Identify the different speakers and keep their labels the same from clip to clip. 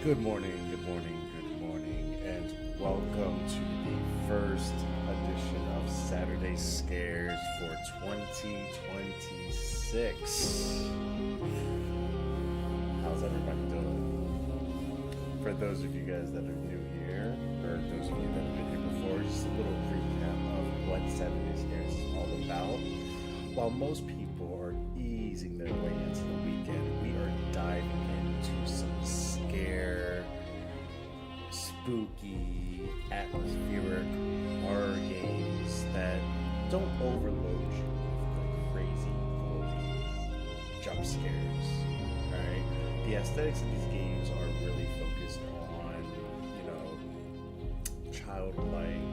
Speaker 1: Good morning, good morning, good morning, and welcome to the first edition of Saturday Scares for 2026. How's everybody doing? For those of you guys that are new here, or those of you that have been here before, just a little recap of what Saturday Scares is all about. While most people are easing their way into the weekend, we are diving into some scare, spooky, atmospheric horror games that don't overload you with the crazy, gory jump scares. Alright? The aesthetics of these games are really focused on, childlike,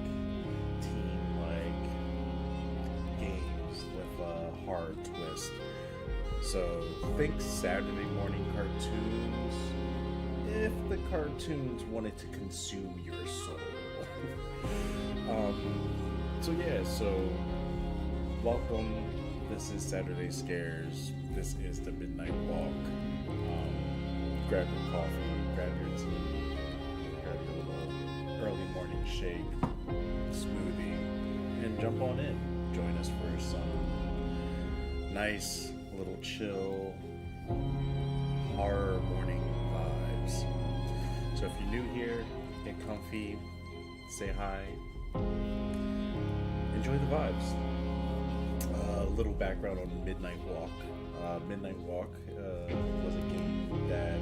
Speaker 1: teen-like games with a hard twist. So think Saturday morning cartoons if the cartoons wanted to consume your soul. so welcome. This is Saturday Scares. This is the Midnight Walk. Grab your coffee, grab your tea, grab your little early morning shake, smoothie, and jump on in. Join us for some nice little chill horror morning vibes. So if you're new here, get comfy, say hi, enjoy the vibes. A little background on Midnight Walk. Midnight Walk was a game that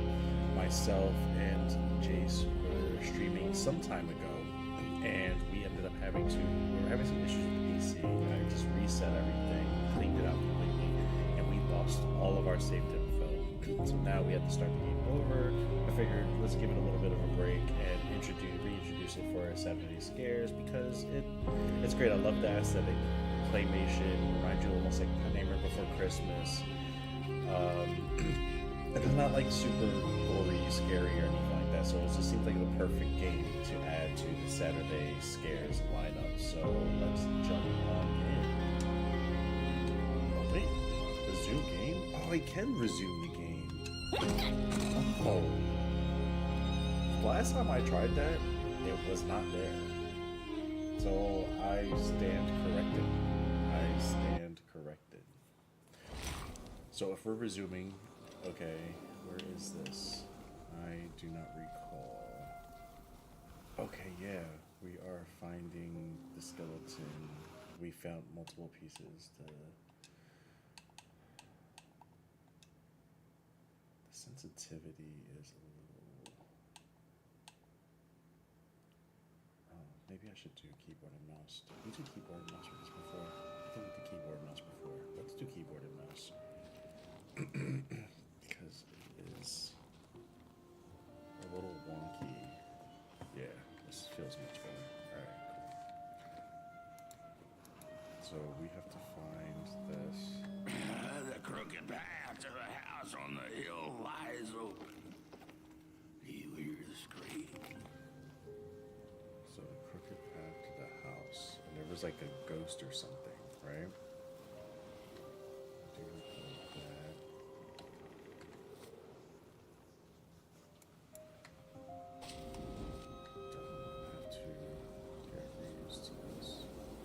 Speaker 1: myself and Jace were streaming some time ago, and we ended up we were having some issues with the PC. I just reset everything, cleaned it out completely, and we lost all of our saved info. So now we had to start the game over. I figured let's give it a little bit of a break and reintroduce it for our Saturday Scares because it's great. I love the aesthetic. Claymation reminds you almost like Nightmare Before Christmas. It's not like super gory, scary, or anything like that. So it just seems like the perfect game to add to the Saturday Scares lineup. So let's jump on in. Oh wait, resume game? Oh, I can resume the game. Oh, last time I tried that, it was not there. So I stand corrected. So if we're resuming, okay, where is this? I do not recall. Okay, yeah, we are finding the skeleton. We found multiple pieces. The sensitivity is a little... Oh, maybe I should do keyboard and mouse. Did we do keyboard and mouse for this before? I think we did keyboard and mouse before. Let's do keyboard and mouse. Because it is a little wonky. Yeah, this feels much better. Alright, cool. So we have to find this.
Speaker 2: The crooked path to the house on the hill lies open. You hear the scream.
Speaker 1: So the crooked path to the house. And there was like a ghost or something, right? Do recall that. Definitely have to get used to this.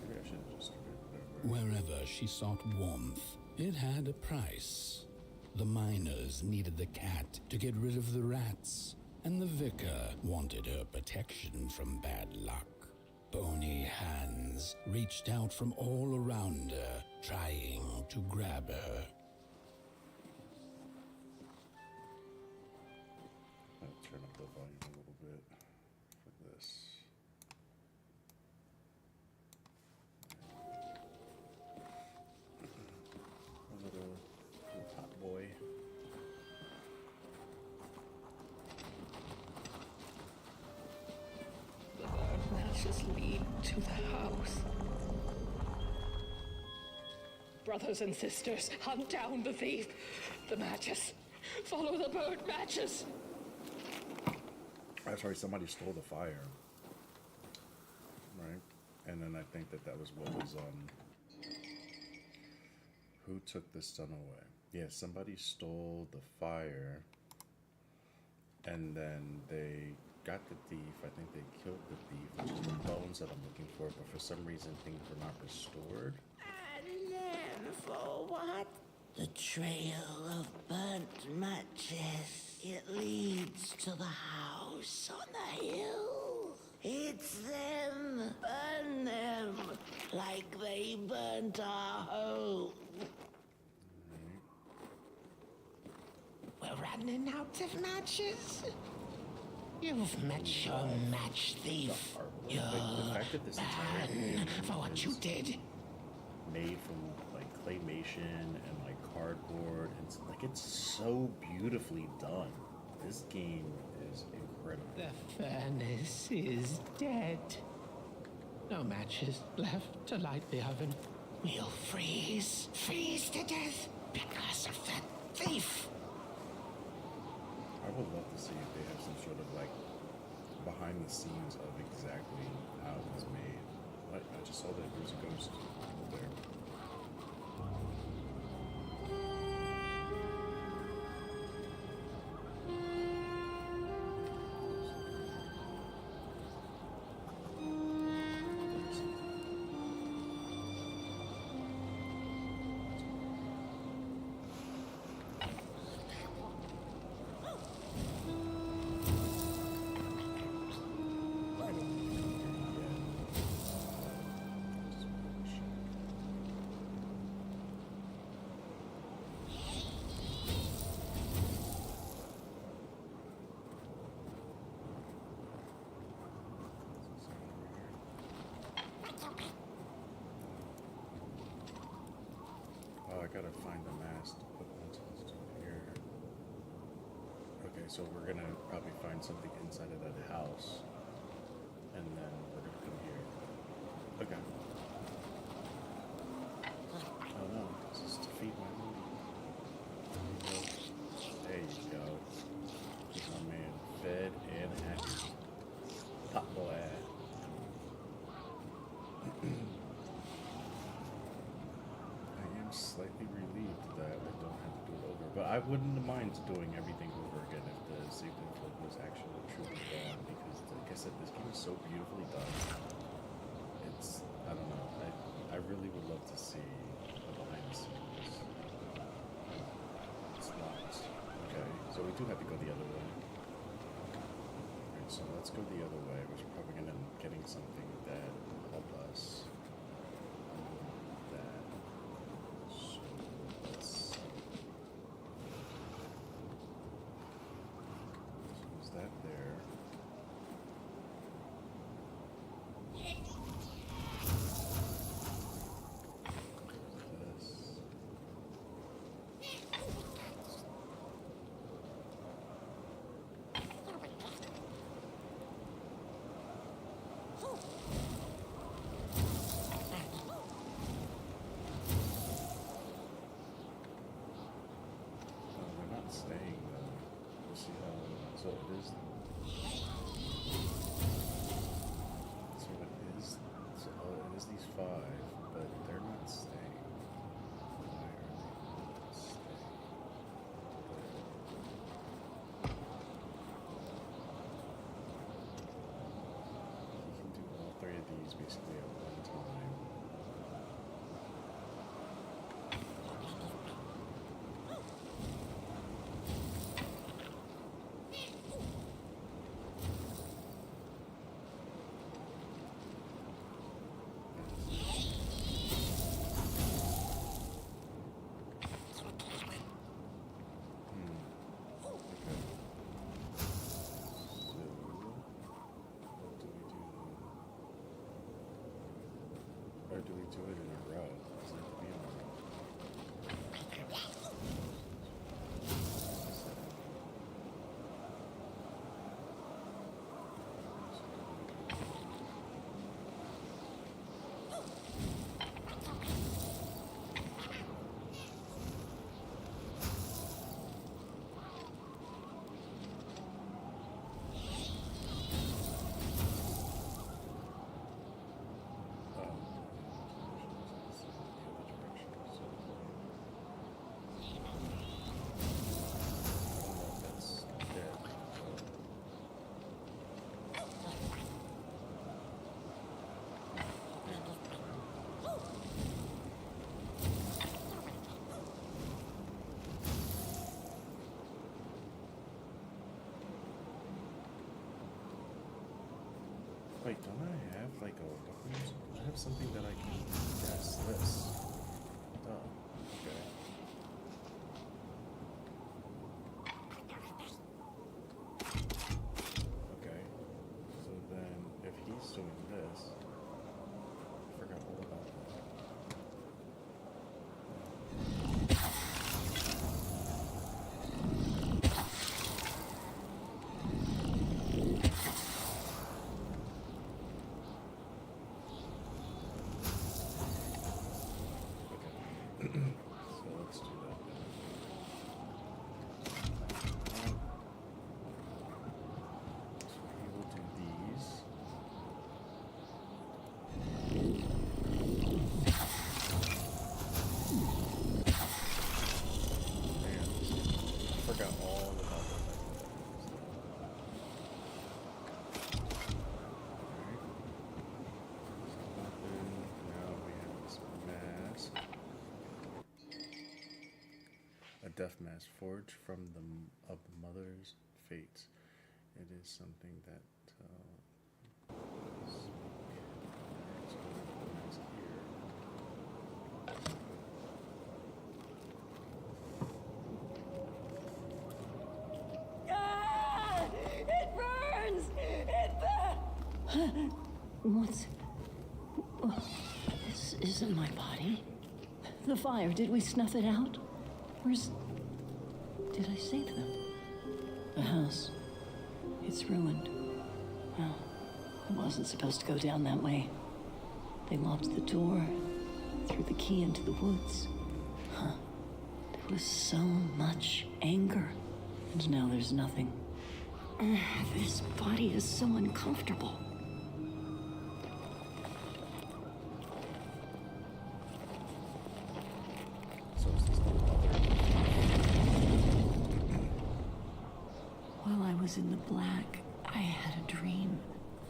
Speaker 1: Maybe I should have just started whatever.
Speaker 3: Wherever she sought warmth, it had a price. The miners needed the cat to get rid of the rats, and the vicar wanted her protection from bad luck. Bony hands reached out from all around her, trying to grab her.
Speaker 1: I'll turn up the volume a little bit for this. A little hot boy.
Speaker 4: The burnt matches lead to the house. Brothers and sisters, hunt down the thief. The matches. Follow the burnt matches.
Speaker 1: I'm sorry, somebody stole the fire. Right? And then I think that was what was, who took the sun away? Yeah, somebody stole the fire and then they got the thief. I think they killed the thief, which is the bones that I'm looking for. But for some reason, things were not restored.
Speaker 5: And then for what? The trail of burnt matches. It leads to the house on the hill. It's them. Burn them like they burnt our home. We're running out of matches. You've met your match thief.
Speaker 1: The
Speaker 5: You're
Speaker 1: fact that this entire game
Speaker 5: banned for what you
Speaker 1: is
Speaker 5: did.
Speaker 1: made from like claymation and like cardboard, and it's so beautifully done. This game is incredible.
Speaker 5: The furnace is dead. No matches left to light the oven. We'll freeze to death because of that thief.
Speaker 1: I would love to see if they have some sort of like behind the scenes of exactly how it was made. I just saw that there's a ghost over there. I gotta find the mask to put onto this door here. Okay, so we're gonna probably find something inside of that house, and then we're gonna come here. Okay. Oh no, this is to feed my moody. There you go. Keep my man fed and happy. Pop boy. Slightly relieved that I don't have to do it over, but I wouldn't mind doing everything over again if the save and flip was actually truly gone, because like I said, this game is so beautifully done. It's, I don't know, I really would love to see the behind the scenes. It's locked. Okay, so we do have to go the other way. Alright, so let's go the other way, which we're probably gonna end up getting something that will help us. That there. This. They're not staying though. We'll see how. So it is. So it is. So it is these 5, but they're not staying. Why are they not staying? You can do all 3 of these basically at one time. Or do we do it in a row? Does it have to be in a row? I go, I have something that I can guess this. Oh, okay. Okay. So then, if he's doing this, I forgot all about that. So let's do that then. So he will do these. Man, I forgot all about that. Now we have this mask. A death mask forged from of the mother's fate. It is something that let's go with the mask here.
Speaker 4: Ah! It burns! It burns!
Speaker 6: What's... Oh, this isn't my body. The fire, did we snuff it out? Where's... Did I save them? The house. It's ruined. Well, I wasn't supposed to go down that way. They locked the door, threw the key into the woods. Huh. There was so much anger. And now there's nothing. This body is so uncomfortable.
Speaker 1: So is this the mother?
Speaker 6: While I was in the black, I had a dream.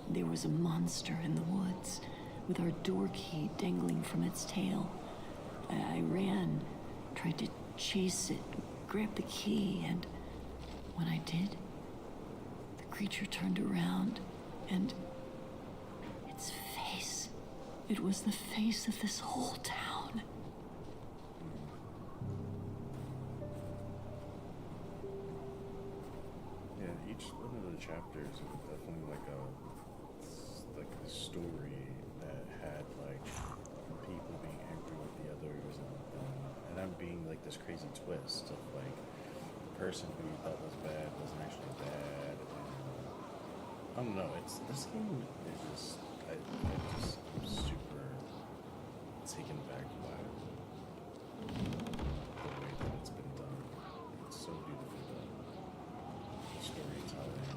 Speaker 6: There was a monster in the woods, with our door key dangling from its tail. I ran, tried to chase it, grab the key, and when I did, the creature turned around, and its face, it was the face of this whole town.
Speaker 1: Yeah, each one of the chapters was definitely like a story that had like people being angry with the others, and I'm being like this crazy twist of like the person who you thought was bad wasn't actually bad. And I don't know. This game is just I'm super taken back by the way that it's been done. It's so beautifully done. Storytelling.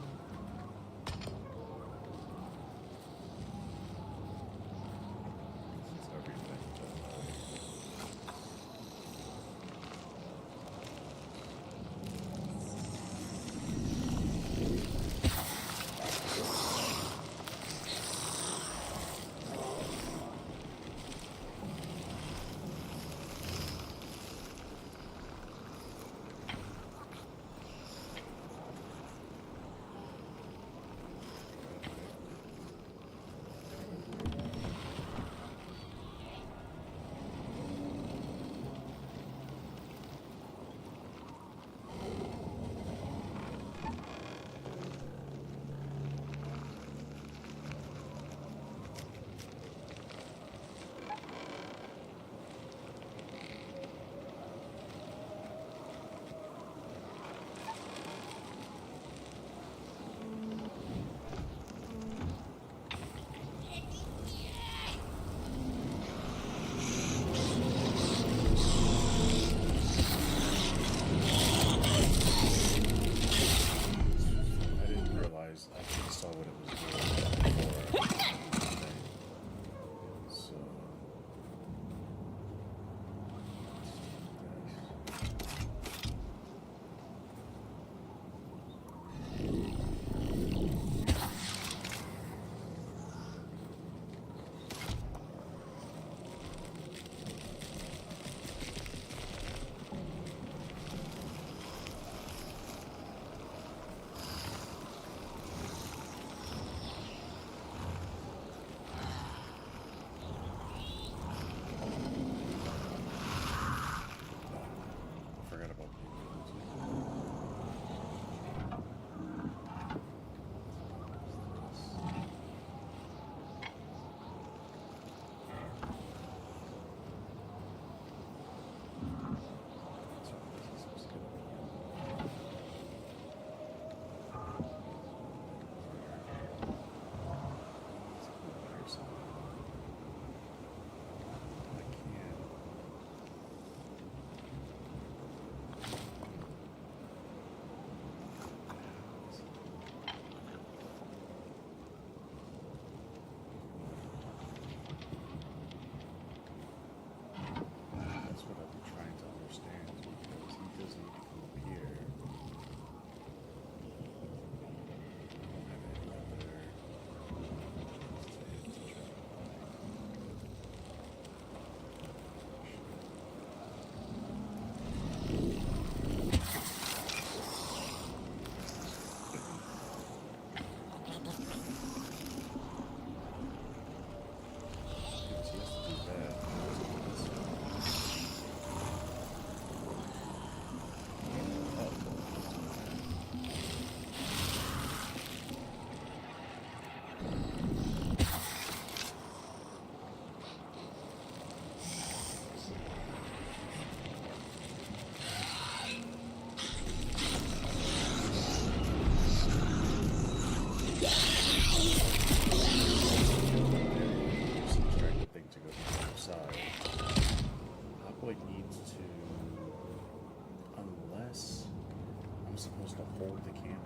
Speaker 1: It's everything. side. Hot Boy needs to, unless I'm supposed to hold the candle.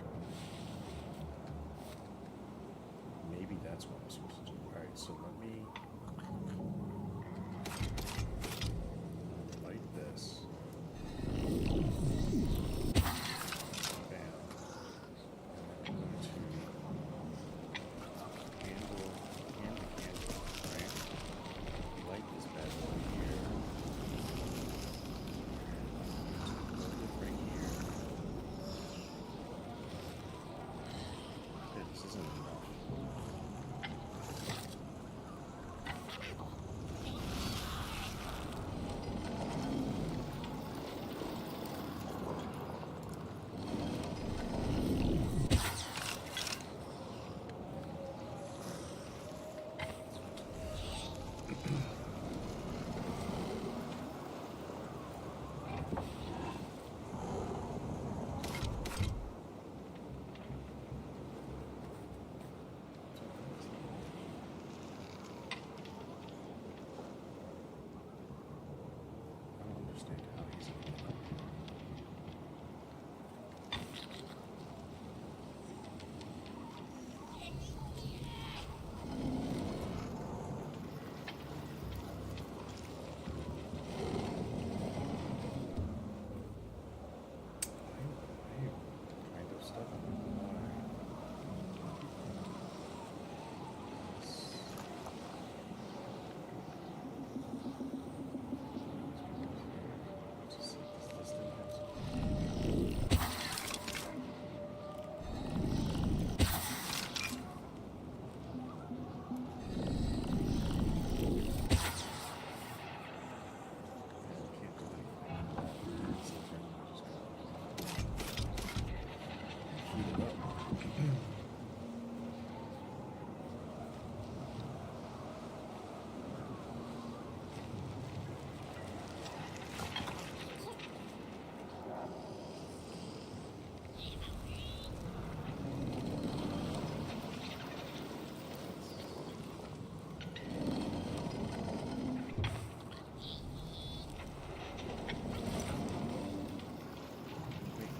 Speaker 1: Maybe that's what I'm supposed to do. Alright, so let me light this. Bam. And then I'm going to handle and the candle, right? Light this bad boy here. Hold it right here. Okay, this isn't enough. I don't understand how he's gonna get up here. I'm kind of stuck on it. Why? Just like this thing has. Can't do anything. So I'm just gonna heat it up. Wait.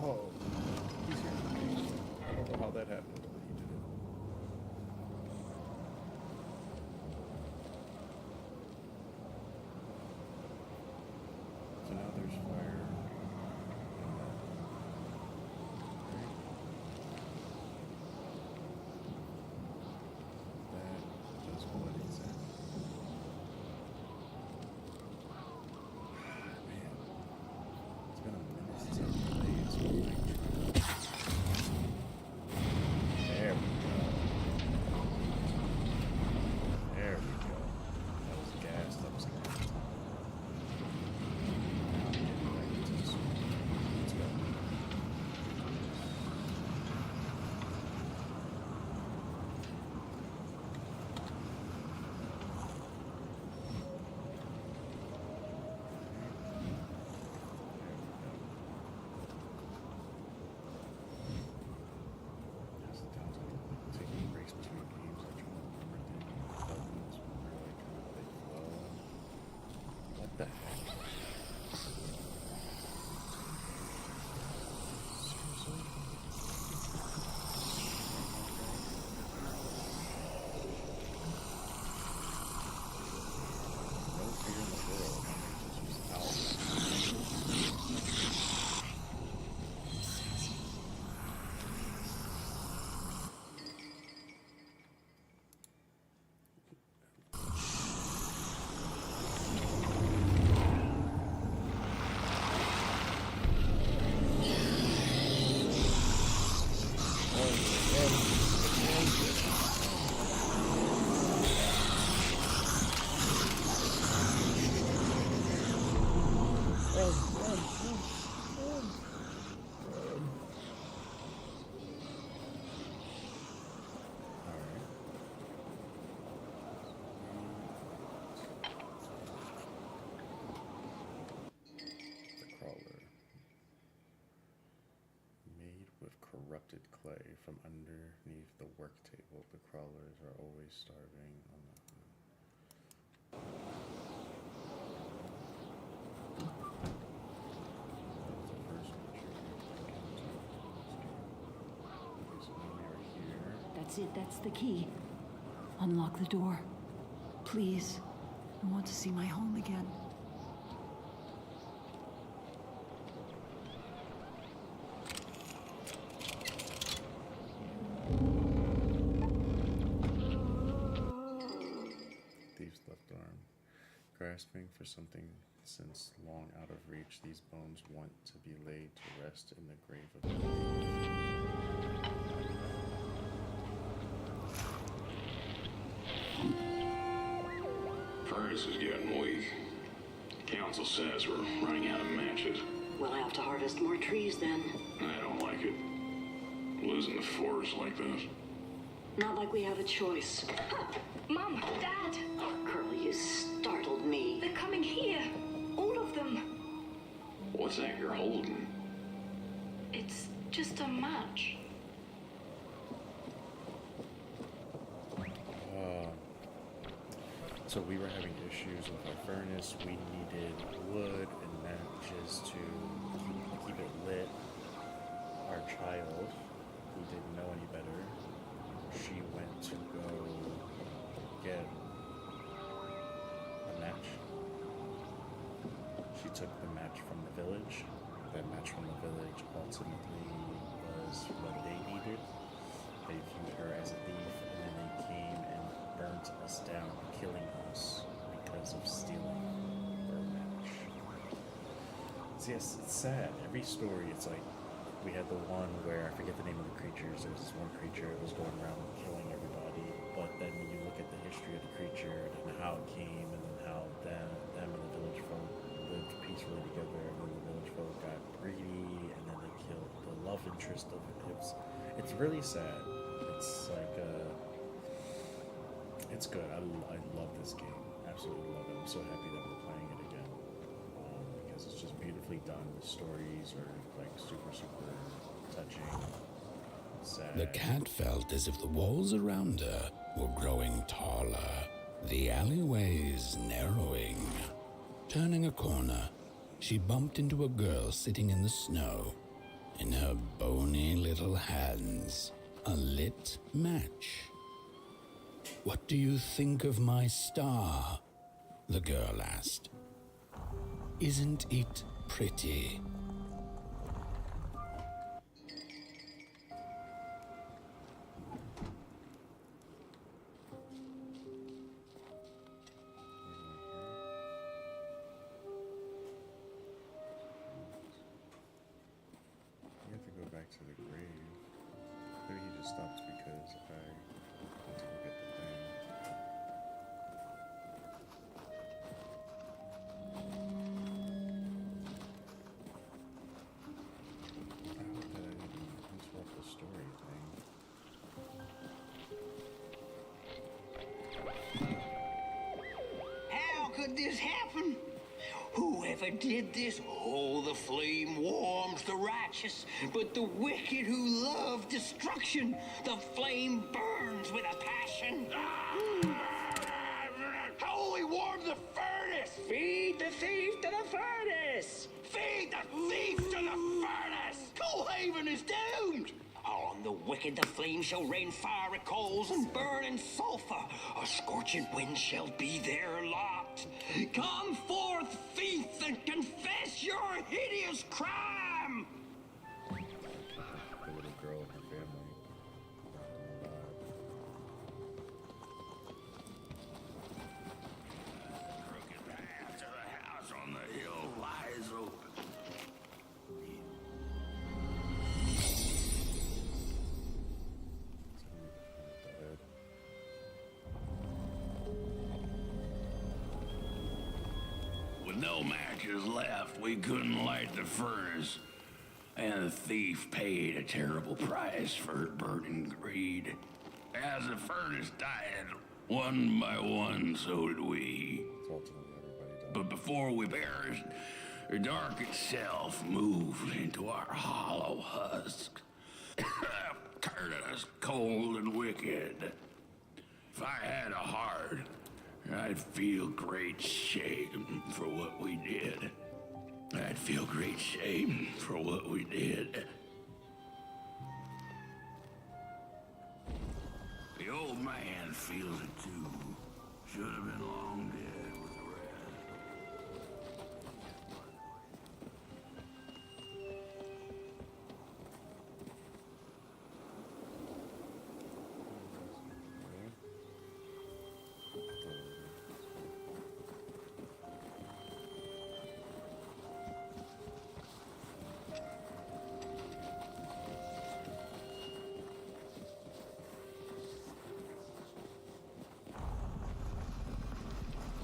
Speaker 1: Oh, he's here. I don't know how that happened, but he did it. So now there's fire. That does what exactly? Man, it's been a minute since I played, so I'm like there we go. There we go. That was gas. That was gas. Now I'm getting back into the swing. Let's go. Yes, the times I taking breaks between games, I try to remember things. Buttons, really kind of like flow. What the heck? Seriously? No fear in the world. I mean, just was out. Alright. The crawler. Made with corrupted clay from underneath the work table. The crawlers are always starving on the
Speaker 6: it. That's the key. Unlock the door. Please. I want to see my home again.
Speaker 1: Thief's left arm. Grasping for something since long out of reach, these bones want to be laid to rest in the grave of the
Speaker 7: Furnace is getting weak. Council says we're running out of matches.
Speaker 6: We'll have to harvest more trees then.
Speaker 7: I don't like it. Losing the forest like this.
Speaker 6: Not like we have a choice.
Speaker 4: Mom, Dad,
Speaker 6: Oh, Curly, you startled me.
Speaker 4: they're coming here. All of them.
Speaker 7: What's that you're holding?
Speaker 4: It's just a match.
Speaker 1: So we were having issues with our furnace. We needed wood and matches to keep it lit. Our child, who didn't know any better, she went to go get a match. She took the match from the village. That match from the village ultimately was what they needed. They viewed her as a thief, and then they came and burnt us down, killing us because of stealing her match. So yes, it's sad. Every story, it's like, we had the one where, I forget the name of the creatures, there was this one creature that was going around killing everybody, but then when you look at the history of the creature and how it came, and then how them and the village folk lived peacefully together, and then the village folk got greedy, and then they killed the love interest of it. It's really sad. It's like, it's good. I love this game. Absolutely love it. I'm so happy that we're playing it again. Because it's just beautifully done. The stories are like super, super touching. Sad.
Speaker 3: The cat felt as if the walls around her were growing taller, the alleyways narrowing. Turning a corner, she bumped into a girl sitting in the snow. In her bony little hands, a lit match. "What do you think of my star?" the girl asked. "Isn't it pretty?"
Speaker 1: You have to go back to the grave. Maybe he just stopped because I went to look at the thing. I hope that I didn't interrupt the story thing.
Speaker 2: How could this happen? Whoever did this? Oh, the flame warms the righteous, but the wicked who love destruction, the flame burns with a passion. Holy warm the furnace!
Speaker 8: Feed the thief to the furnace!
Speaker 2: Feed the thief to the furnace! Coalhaven is doomed! On the wicked the flame shall rain fiery coals and burning sulfur. A scorching wind shall be their lot. Come forth, thief, and confess your hideous crime!
Speaker 1: The little girl and her family.
Speaker 2: Crooked path to the house on the hill lies open. With no matches left, we couldn't light the furnace. And the thief paid a terrible price for her burning greed. As the furnace died, one by one, so did we.
Speaker 1: It's ultimately everybody died.
Speaker 2: But before we perished, the dark itself moved into our hollow husk, turning us cold and wicked. If I had a heart, I'd feel great shame for what we did. I'd feel great shame for what we did. feels it too. Should have been long dead with the rest.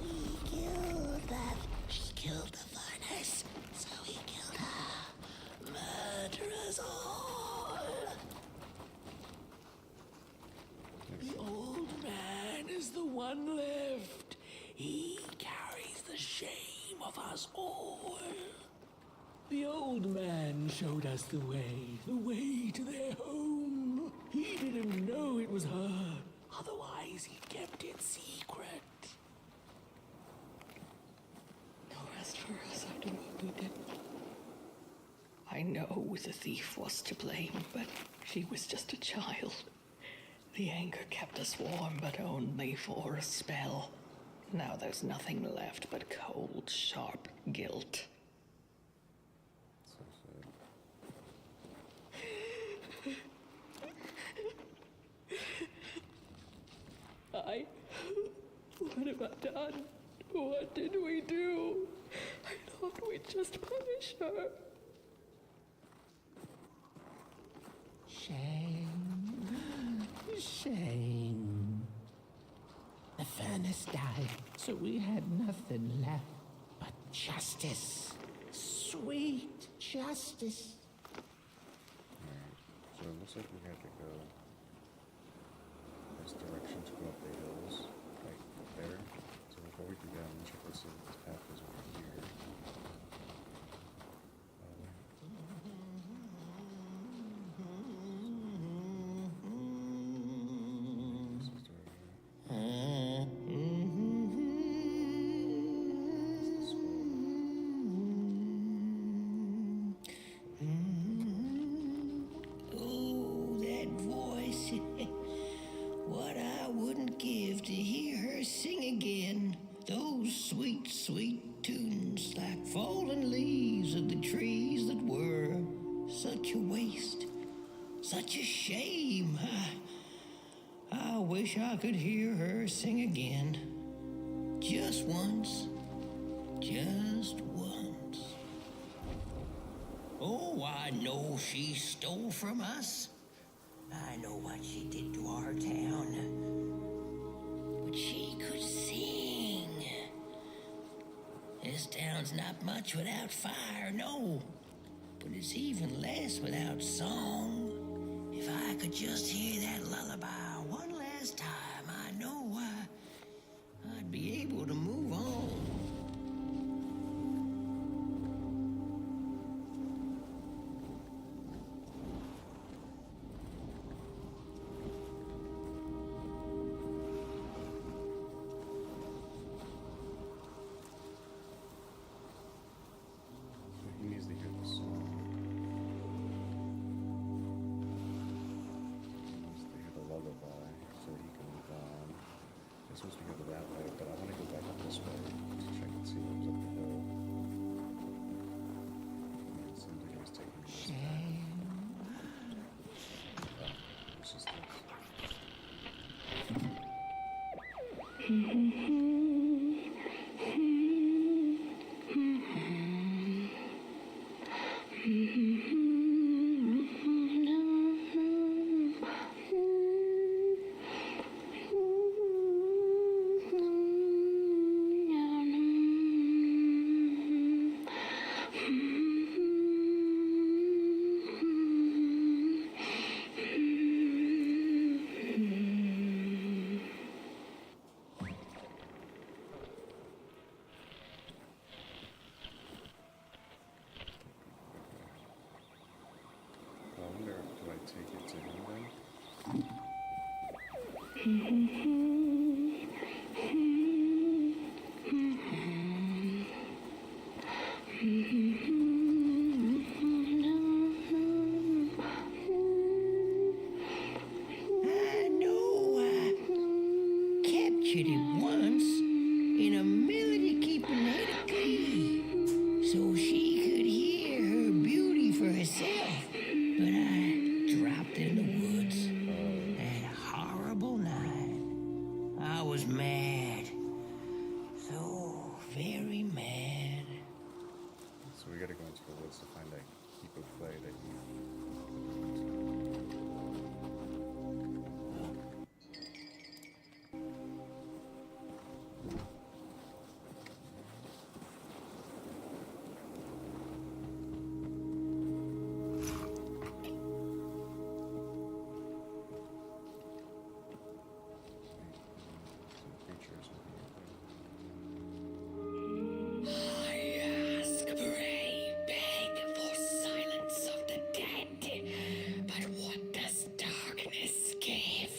Speaker 5: He killed that. She killed the furnace, so he killed her. Murder us all. The old man is the one left. He carries the shame of us all. The old man showed us the way to their home. He didn't know it was her. Otherwise, he kept it secret.
Speaker 4: No rest for us after what we did. I know the thief was to blame, but she was just a child. The anger kept us warm, but only for a spell. Now there's nothing left but cold, sharp guilt.
Speaker 1: So sad.
Speaker 4: What have I done? What did we do? I thought we'd just punish her.
Speaker 5: Shame. Shame. The furnace died, so we had nothing left but justice. Sweet justice.
Speaker 1: Alright, so it looks like we have to go this direction to go up the hills, like up there. So before we do that, I'm gonna check to see if this path is over here. This is the
Speaker 5: Oh, that voice. What I wouldn't give to hear her sing again. Those sweet, sweet tunes like fallen leaves of the trees that were. Such a waste. Such a shame. I wish I could hear her sing again. Just once. Just once. Oh, I know she stole from us. I know what she did to our town. But she could sing. This town's not much without fire, no. But it's even less without song. If I could just hear that lullaby one last time, I know I'd be able to move on.
Speaker 1: So he needs to hear the song. He needs to hear the lullaby so he can move on. It's supposed to go that way, but I want to go back up this way to check and see what's up the hill. And it seems like it was taking me this way. Oh, it's just this. I wonder, do I take it to him then?
Speaker 5: I know
Speaker 1: type of fire that you.
Speaker 4: I ask, pray, beg for silence of the dead. But what does darkness give?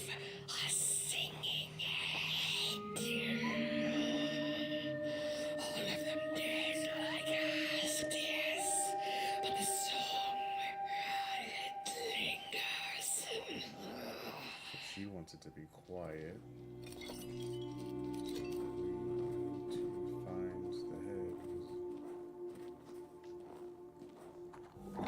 Speaker 4: A singing head. All of them dead like asked, yes. But the song, it lingers.
Speaker 1: She wants it to be quiet. To find the head. I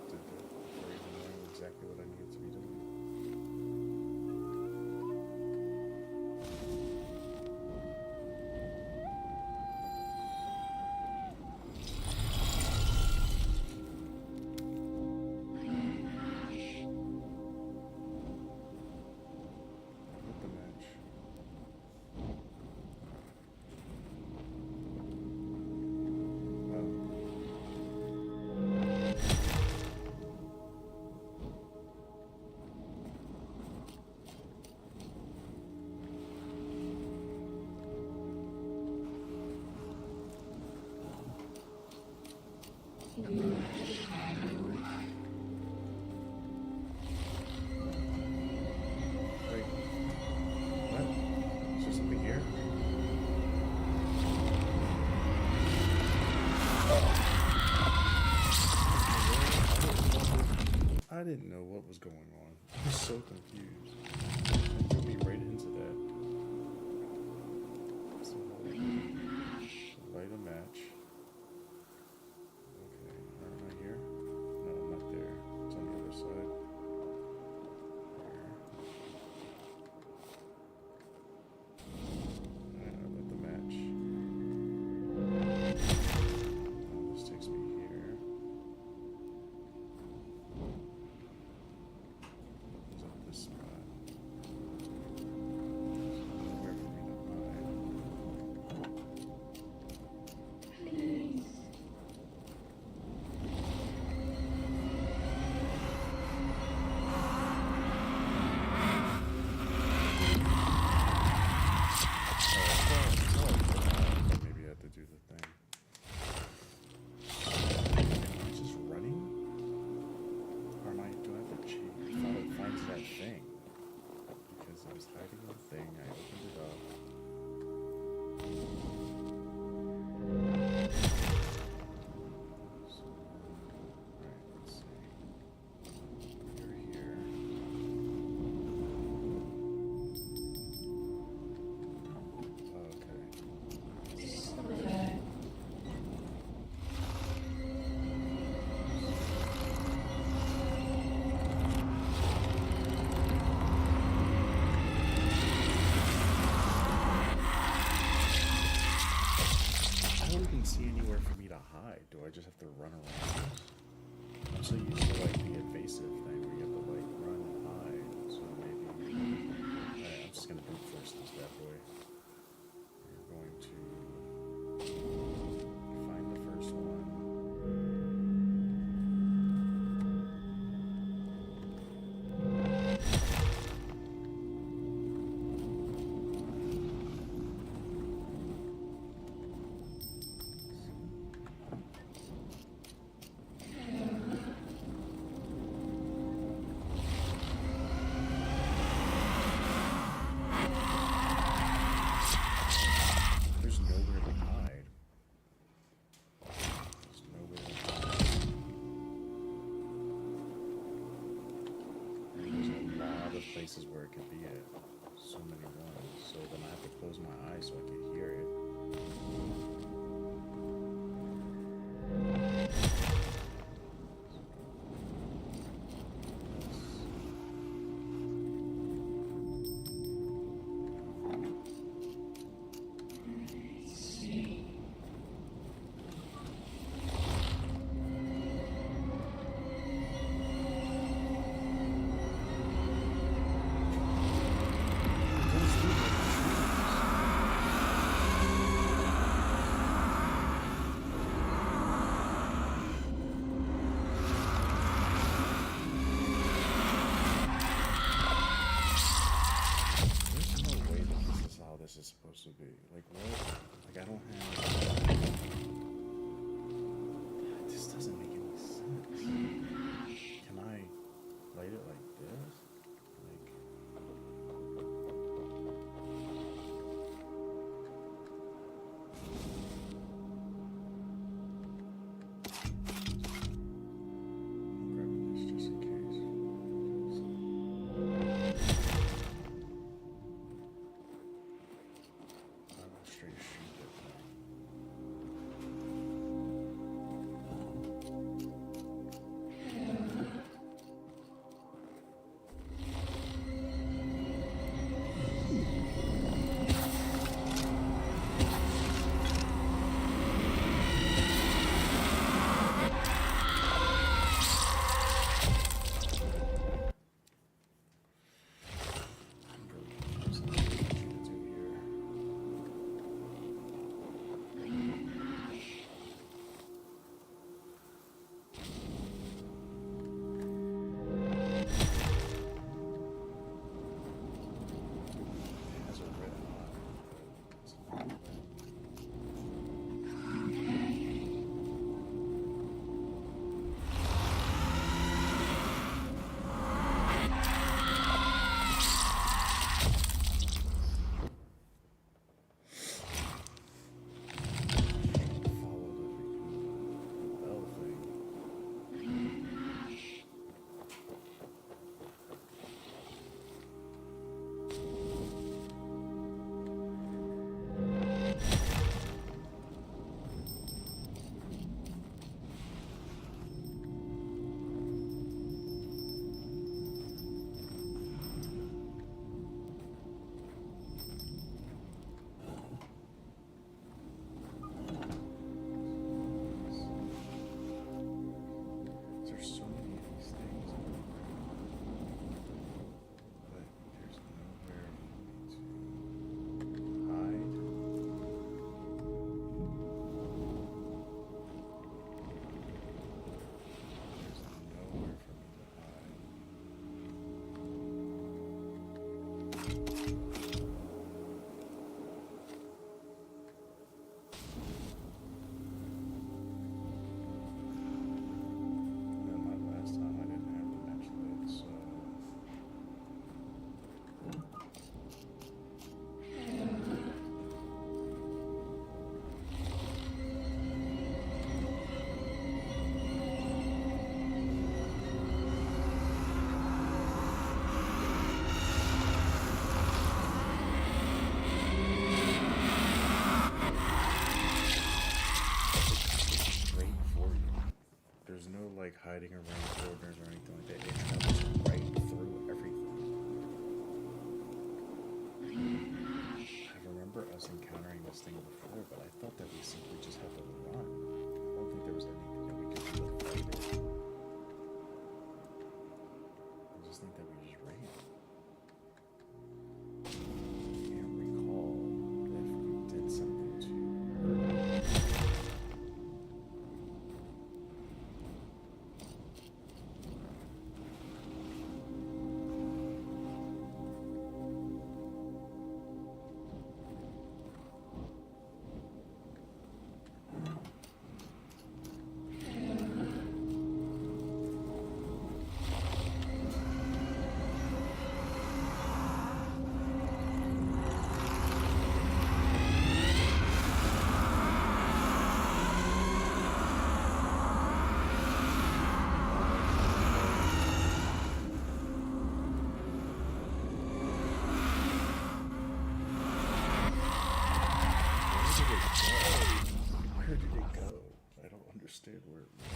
Speaker 1: did that before I even knew exactly what I needed to be doing. Lit the match. Wait, what? Is there something here? I didn't know what was going on. I was so confused. It took me right into that. So, light a match. Okay, am I here? No, I'm not there. It's on the other side. There. Alright, I lit the match. Now this takes me here. Opens up this spot. Nowhere for me to hide. Maybe I have to do the thing. Am I just running? Or am I, do I have to cheat? I thought it finds that thing. Because I was hiding the thing, I opened it up. So, alright, let's see. You're here. Okay. I don't even see anywhere for me to hide. Do I just have to run around? I'm so used to like the invasive thing where you have to like run and hide. So maybe. Alright, I'm just gonna brute force this bad boy. We're going to find the first one. There's nowhere to hide. There's nowhere to hide. There's a lot of places where it could be at. So many ones. So then I have to close my eyes so I can hear it. Like what? Like I don't have. This doesn't make any sense. Can I light it like this? Like. I'm grabbing this just in case. I'm gonna straight shoot that thing. I'm really confused on what I'm trying to do here. It has a red eye, but it's not red. Follow the bell thing. There's so many of these things, but there's nowhere for me to hide. There's nowhere for me to hide. And then my last time I didn't have the match lit, so straight for you. There's no like hiding around corners or anything like that. It travels right through everything. I remember us encountering this thing before, but I thought that we simply just had to run. I don't think there was anything that we could do to fight it. I just think that we just ran. I can't recall if we did something to her. Where did it go? I don't understand where it went.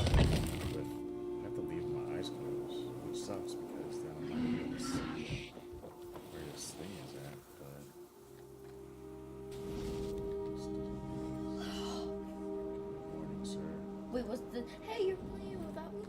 Speaker 1: I have to leave my eyes closed, which sucks because then I'm not gonna be able to see where this thing is at, but this doesn't make sense. Good morning, sir.
Speaker 9: Wait, what's the. Hey, you're playing with that one?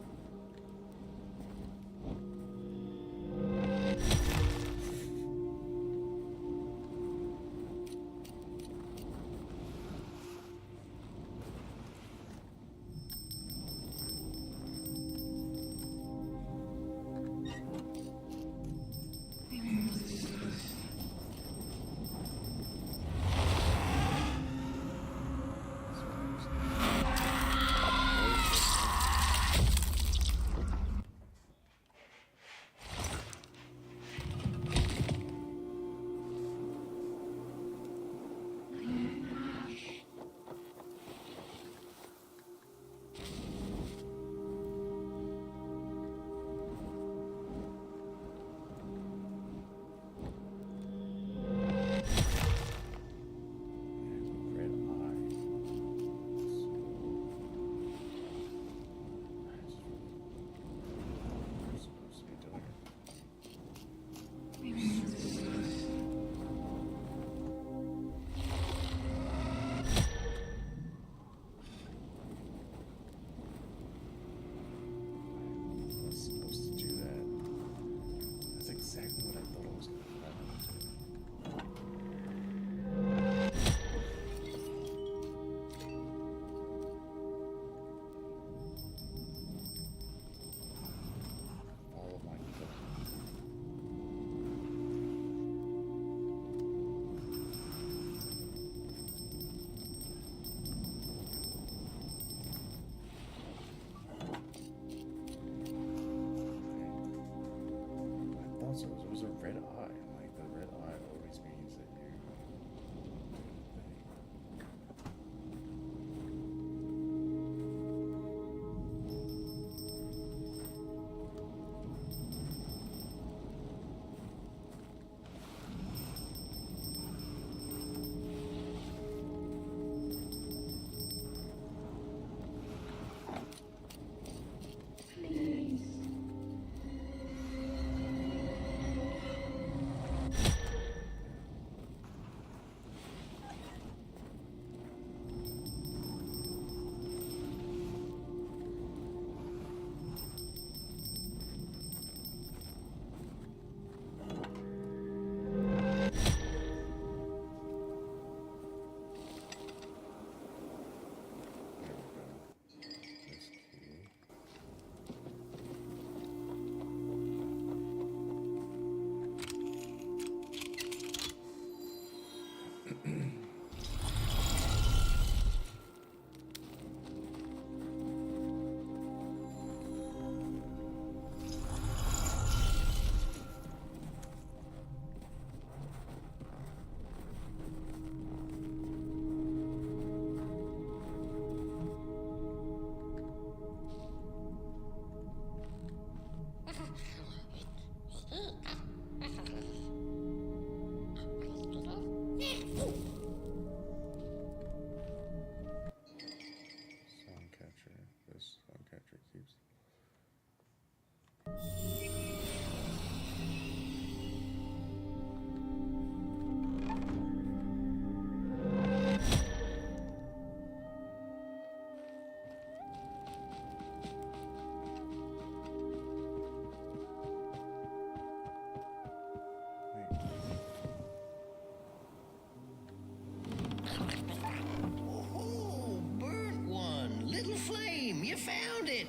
Speaker 1: was a red eye. Like, the red eye always means that you. Soundcatcher. This soundcatcher keeps.
Speaker 5: Oh, burnt one. Little flame, you found it.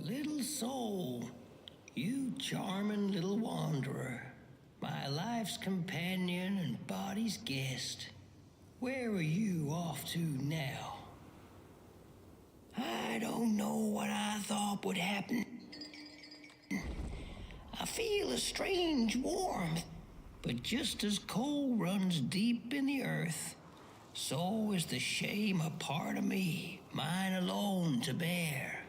Speaker 5: Little soul, you charming little wanderer, my life's companion and body's guest. Where are you off to now? I don't know what I thought would happen. I feel a strange warmth, but just as coal runs deep in the earth, so is the shame a part of me, mine alone to bear.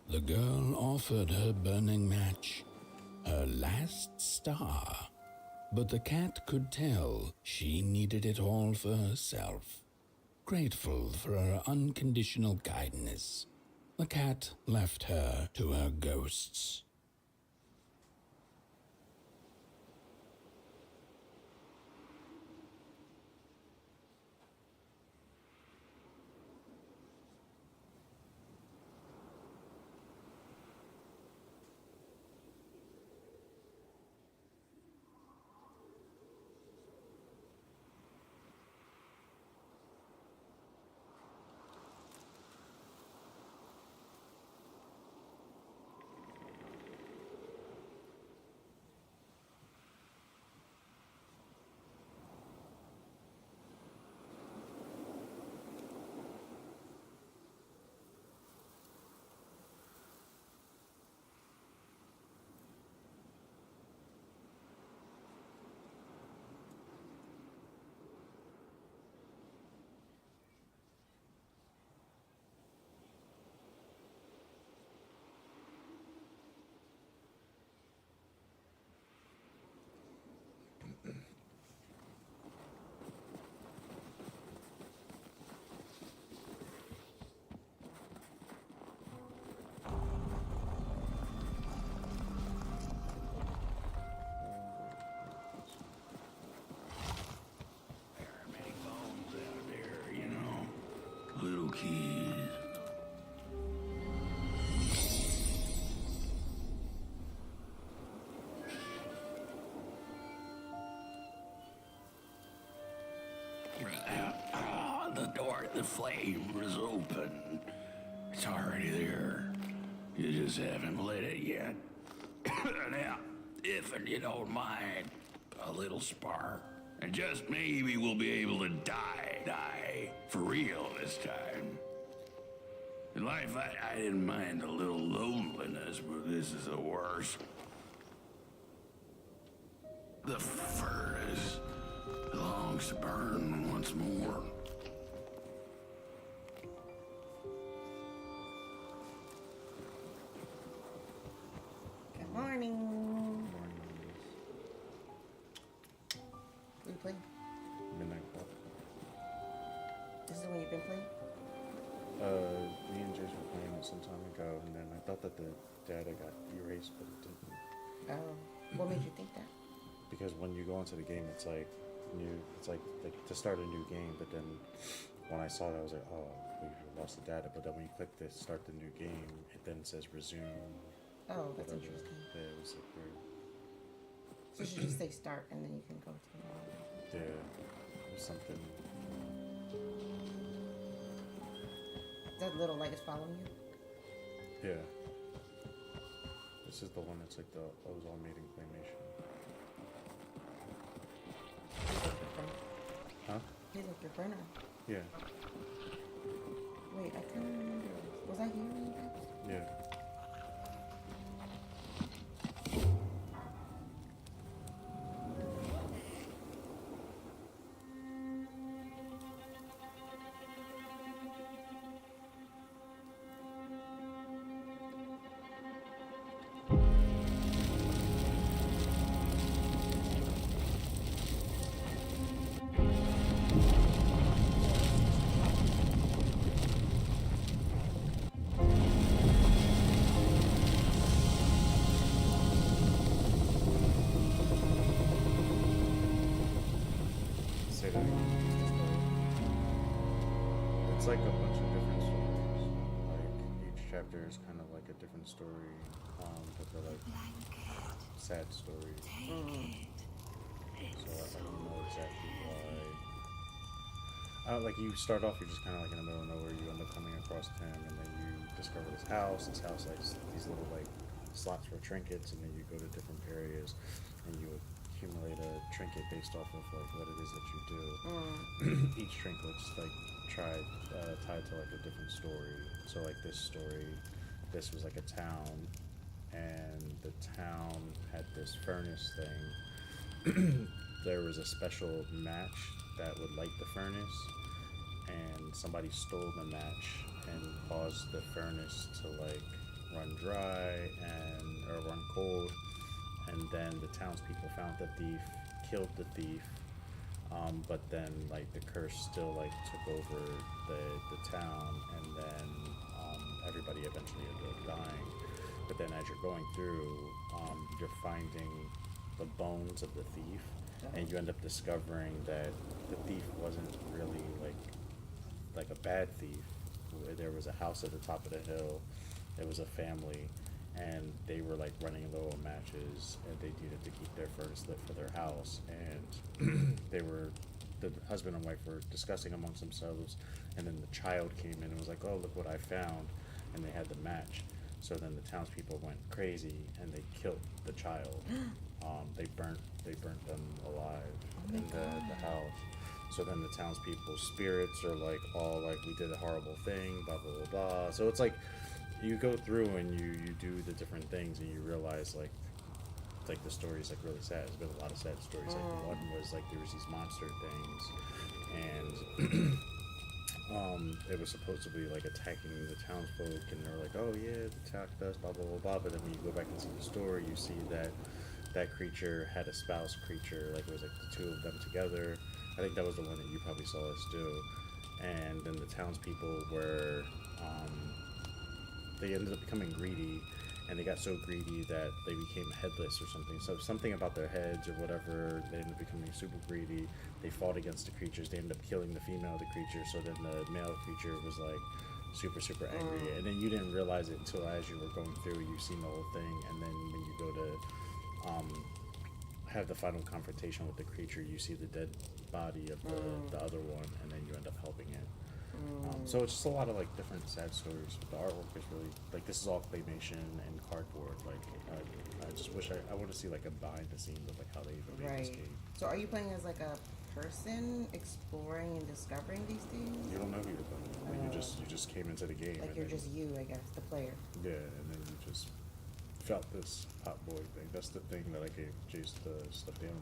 Speaker 3: The girl offered her burning match, her last star. But the cat could tell she needed it all for herself. Grateful for her unconditional kindness, the cat left her to her ghosts.
Speaker 2: The door at the flame is open. It's already there. You just haven't lit it yet. Now, if you don't mind, a little spark. And just maybe we'll be able to die for real this time. In life, I didn't mind a little loneliness, but this is the worst. The furnace longs to burn once more.
Speaker 10: Good morning. What are you playing?
Speaker 1: Midnight Walk.
Speaker 10: This is the one you've been playing?
Speaker 1: Me and Jace were playing it some time ago, and then I thought that the data got erased, but it didn't.
Speaker 10: Oh. What made you think that?
Speaker 1: Because when you go into the game, it's like new. It's like to start a new game, but then when I saw that, I was like, oh, we lost the data. But then when you click to start the new game, it then says resume.
Speaker 10: Oh, that's
Speaker 1: whatever.
Speaker 10: interesting.
Speaker 1: Yeah, it was like weird.
Speaker 10: So you should just say start and then you can go to
Speaker 1: Yeah, it was something.
Speaker 10: that little light is following you?
Speaker 1: Yeah. This is the one that's like the it was all made in claymation. Huh?
Speaker 10: He's like your burner.
Speaker 1: Yeah.
Speaker 10: Wait, I can't remember. Was I here when you guys?
Speaker 1: Yeah. Say that again. It's like a bunch of different stories. Like each chapter is kind of like a different story, but they're like sad stories. So I don't know exactly why. Like you start off, you're just kind of like in the middle of nowhere. You end up coming across him, and then you discover this house. This house has these little like slots for trinkets, and then you go to different areas, and you accumulate a trinket based off of like what it is that you do. Each trinket's like tied to like a different story. So like this story, this was like a town, and the town had this furnace thing. There was a special match that would light the furnace, and somebody stole the match and caused the furnace to like run dry or run cold. And then the townspeople found the thief, killed the thief, but then like the curse still like took over the town, and then everybody eventually ended up dying. But then as you're going through, you're finding the bones of the thief, and you end up discovering that the thief wasn't really like a bad thief. There was a house at the top of the hill. There was a family, and they were like running low on matches, and they needed to keep their furnace lit for their house. And the husband and wife were discussing amongst themselves, and then the child came in and was like, "Oh, look what I found," and they had the match. So then the townspeople went crazy and they killed the child. They burnt them alive in the house. So then the townspeople's spirits are like all like, we did a horrible thing, blah blah blah blah. So it's like you go through and you do the different things, and you realize like the story's like really sad. There's been a lot of sad stories. Like the one was like there was these monster things, and it was supposed to be like attacking the townsfolk, and they're like, oh yeah, it attacked us, blah blah blah blah. But then when you go back and see the story, you see that creature had a spouse creature, like it was like the two of them together. I think that was the one that you probably saw us do. And then the townspeople were they ended up becoming greedy, and they got so greedy that they became headless or something. So something about their heads or whatever, they ended up becoming super greedy. They fought against the creatures. They ended up killing the female of the creature. So then the male creature was like super angry. And then you didn't realize it until as you were going through, you've seen the whole thing. And then when you go to, I have the final confrontation with the creature, you see the dead body of the other one, and then you end up helping it. So it's just a lot of like different sad stories. The artwork is really like, this is all claymation and cardboard. Like I just wish I want to see like a behind the scenes of like how they even made this
Speaker 10: Right.
Speaker 1: game.
Speaker 10: So are you playing as like a person exploring and discovering these things?
Speaker 1: You don't know who you're playing. I mean, you just came into the game.
Speaker 10: Like
Speaker 1: and
Speaker 10: you're
Speaker 1: then,
Speaker 10: just you, I guess, the player.
Speaker 1: yeah, and then you just felt this hot boy thing. That's the thing that I gave Jace the stuffed animal.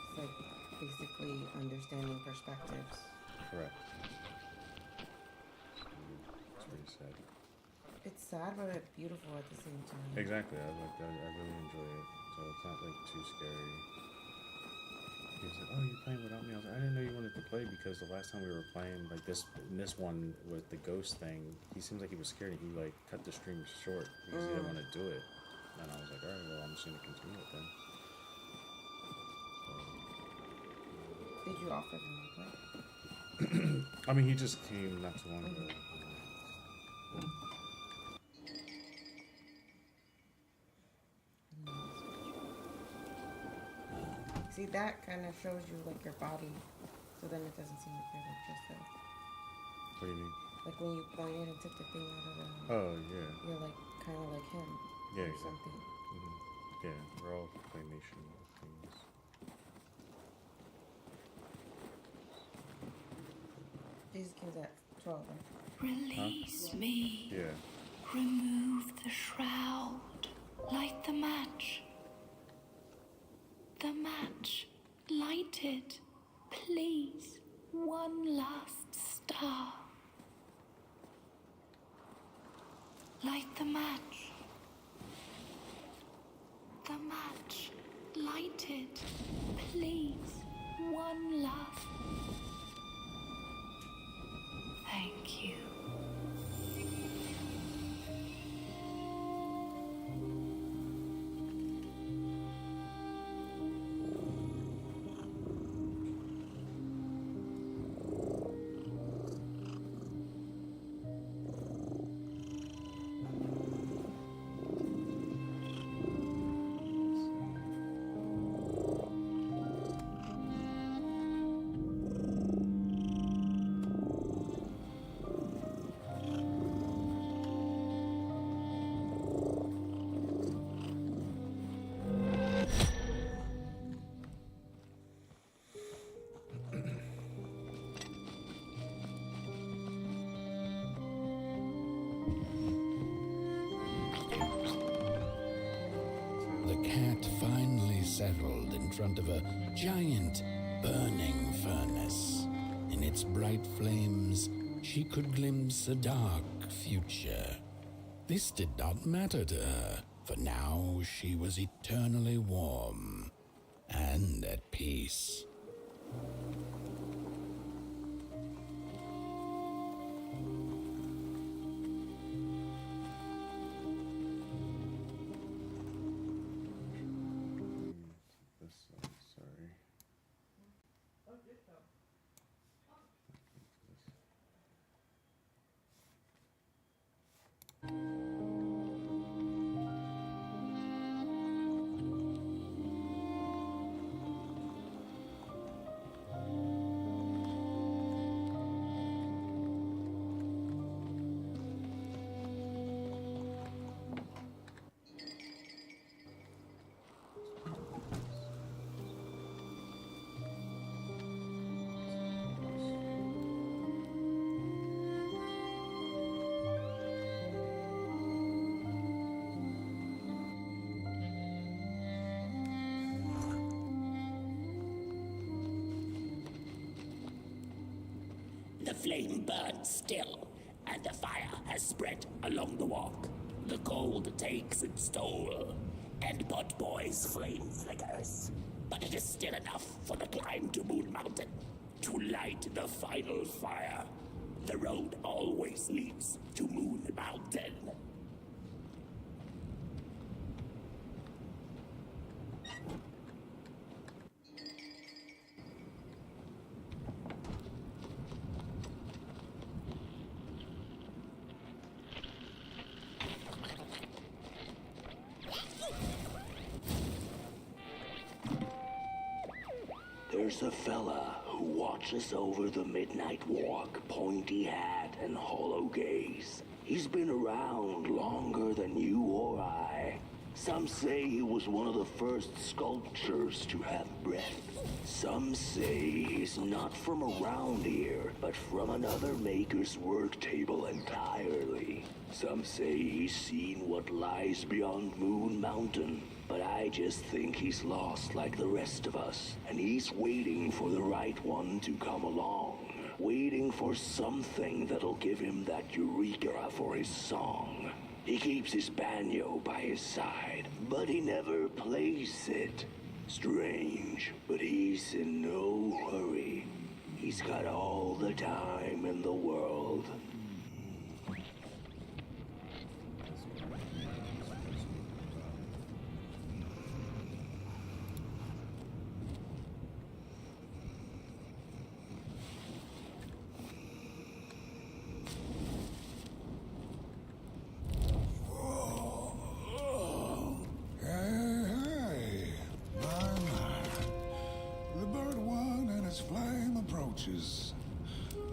Speaker 10: It's like basically understanding perspectives.
Speaker 1: Correct. It's pretty sad.
Speaker 10: It's sad, but it's beautiful at the same time.
Speaker 1: Exactly. I really enjoy it. So it's not like too scary. He was like, "Oh, you're playing without me." I was like, "I didn't know you wanted to play because the last time we were playing, like this one with the ghost thing, he seems like he was scared. And he like cut the stream short because he didn't want to do it." And I was like, "All right, well, I'm just gonna continue it then."
Speaker 10: Did you offer them to play?
Speaker 1: I mean, he just came not too long ago.
Speaker 10: See, that kind of shows you like your body, so then it doesn't seem like you're like yourself.
Speaker 1: What do you mean?
Speaker 10: Like when you pointed and took the thing out of the.
Speaker 1: Oh yeah.
Speaker 10: You're like kind of like him.
Speaker 1: Yeah,
Speaker 10: Or
Speaker 1: exactly.
Speaker 10: something.
Speaker 1: Yeah, we're all claymation things.
Speaker 10: These kids at 12, right?
Speaker 4: Release me.
Speaker 1: Yeah.
Speaker 4: Remove the shroud. Light the match. The match. Light it. Please. One last star. Light the match. The match. Light it. Please. One last. Thank you.
Speaker 3: The cat finally settled in front of a giant burning furnace. In its bright flames, she could glimpse a dark future. This did not matter to her, for now she was eternally warm and at peace.
Speaker 1: This sorry.
Speaker 11: The flame burns still, and the fire has spread along the walk. The cold takes its toll, and Potboy's flame flickers. But it is still enough for the climb to Moon Mountain, to light the final fire. The road always leads to Moon Mountain. There's a fella who watches over the midnight walk, pointy hat and hollow gaze. He's been around longer than you or I. Some say he was one of the first sculptures to have breath. Some say he's not from around here, but from another maker's work table entirely. Some say he's seen what lies beyond Moon Mountain, but I just think he's lost like the rest of us, and he's waiting for the right one to come along. Waiting for something that'll give him that eureka for his song. He keeps his banjo by his side, but he never plays it. Strange, but he's in no hurry. He's got all the time in the world.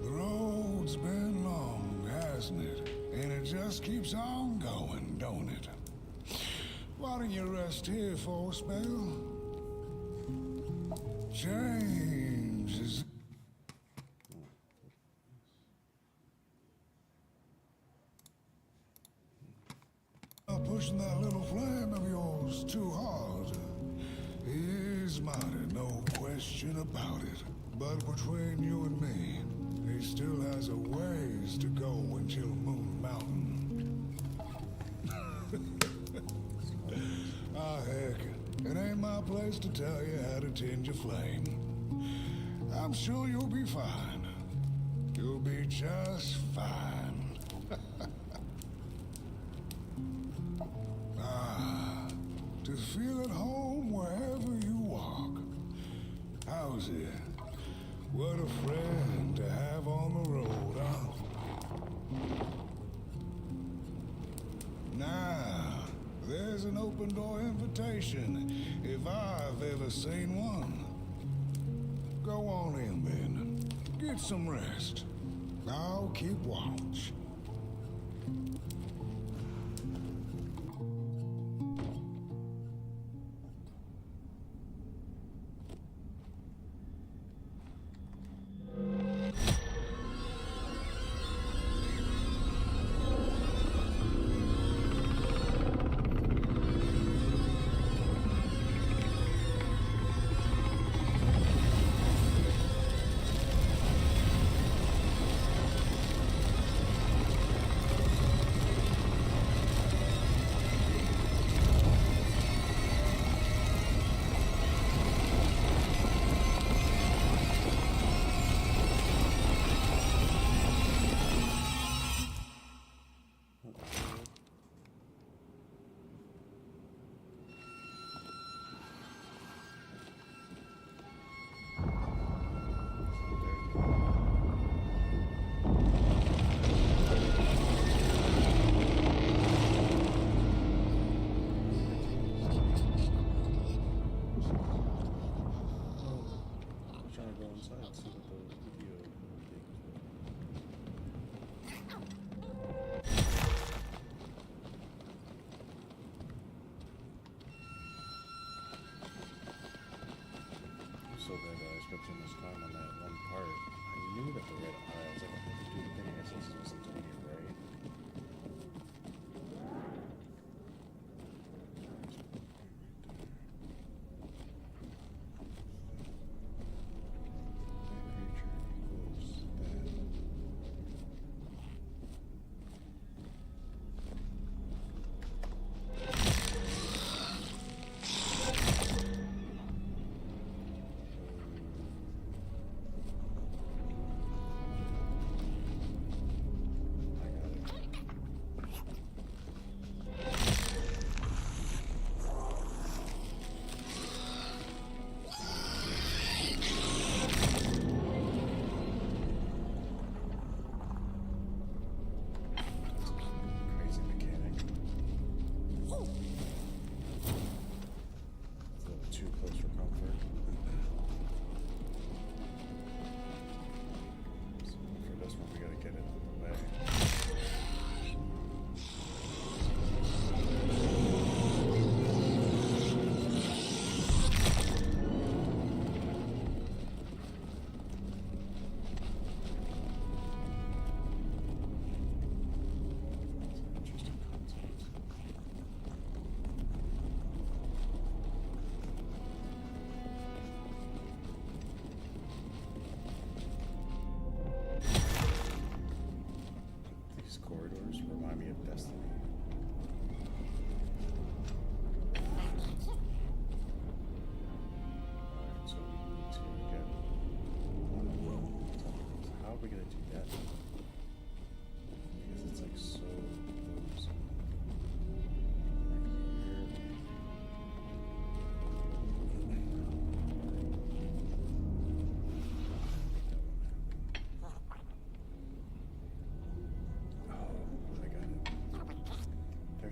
Speaker 12: The road's been long, hasn't it? And it just keeps on going, don't it? Why don't you rest here for a spell? Change is... Pushing that little flame of yours too hard. He's mighty, no question about it. But between you and me, he still has a ways to go until Moon Mountain. Ah, heck, it ain't my place to tell you how to tend your flame. I'm sure you'll be fine. You'll be just fine. To feel at home wherever you walk. How's it? What a friend to have on the road, huh? Now, there's an open door invitation, if I've ever seen one. Go on in, then. Get some rest. I'll keep watch.
Speaker 1: So that I spent so much time on that one part. I knew that the red eye, I was like, I have to do it again. I guess this wasn't doing it right.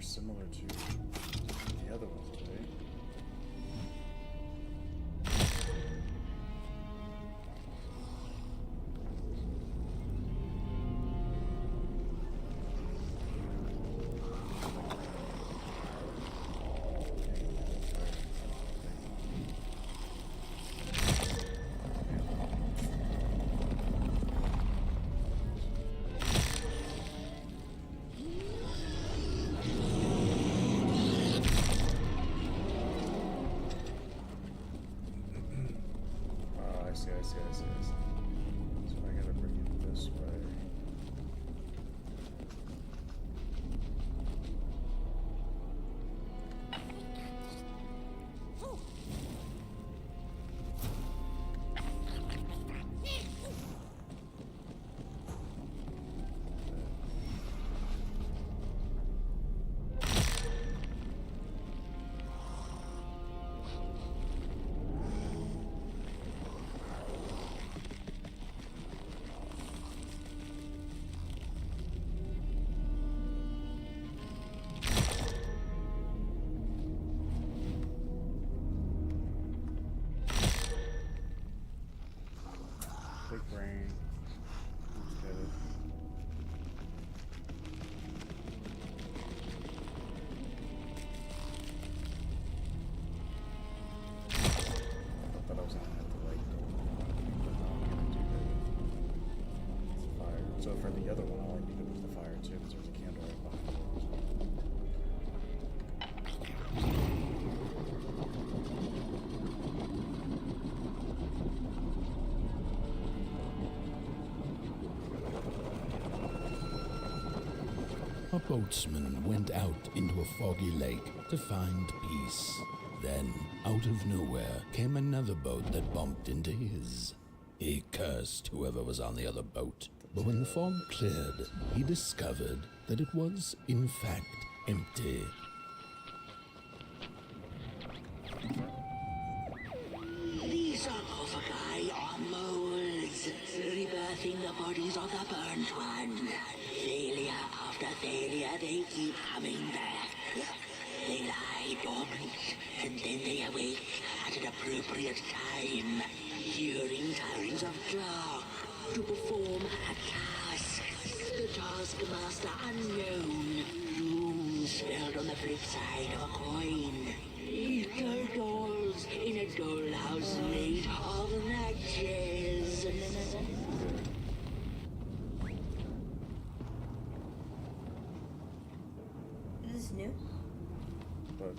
Speaker 1: they're similar to the other ones, right? I see. So I gotta bring it this way. Big brain. Let's get it. I thought I was gonna have to like go, but no, I'm gonna do the fire. So for the other one, all I needed was the fire too, because there's a candle right behind it.
Speaker 3: A boatsman went out into a foggy lake to find peace. Then, out of nowhere, came another boat that bumped into his. He cursed whoever was on the other boat, but when the fog cleared, he discovered that it was, in fact, empty.
Speaker 5: These sarcophagi are molds, rebirthing the bodies of the burnt one. Failure after failure, they keep coming back. They lie dormant, and then they awake at an appropriate time, during times of dark, to perform a task. The taskmaster unknown, doom spelled on the flip side of a coin. Little dolls in a dollhouse made of matches.
Speaker 9: Is this new?
Speaker 1: But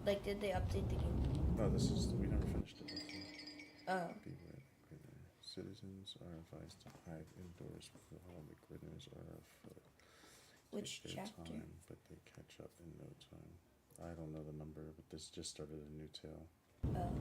Speaker 9: Like, did they update the game?
Speaker 1: no, we never finished it before.
Speaker 9: Oh.
Speaker 1: Beware the critter. Citizens are advised to hide indoors while the critters are afoot.
Speaker 9: Which
Speaker 1: Take their
Speaker 9: chapter?
Speaker 1: time, but they catch up in no time. I don't know the number, but this just started a new tale.
Speaker 9: Oh.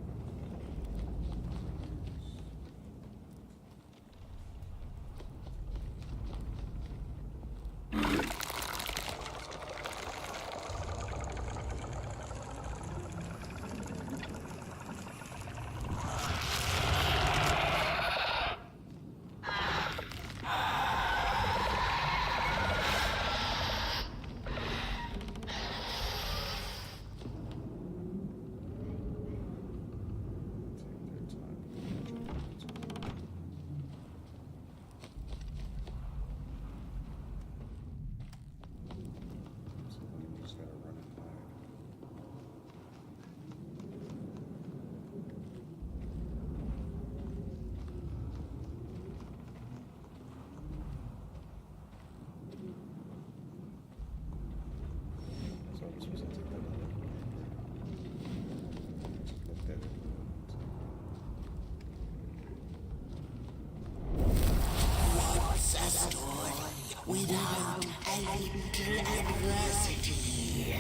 Speaker 5: What's a story without a little adversity?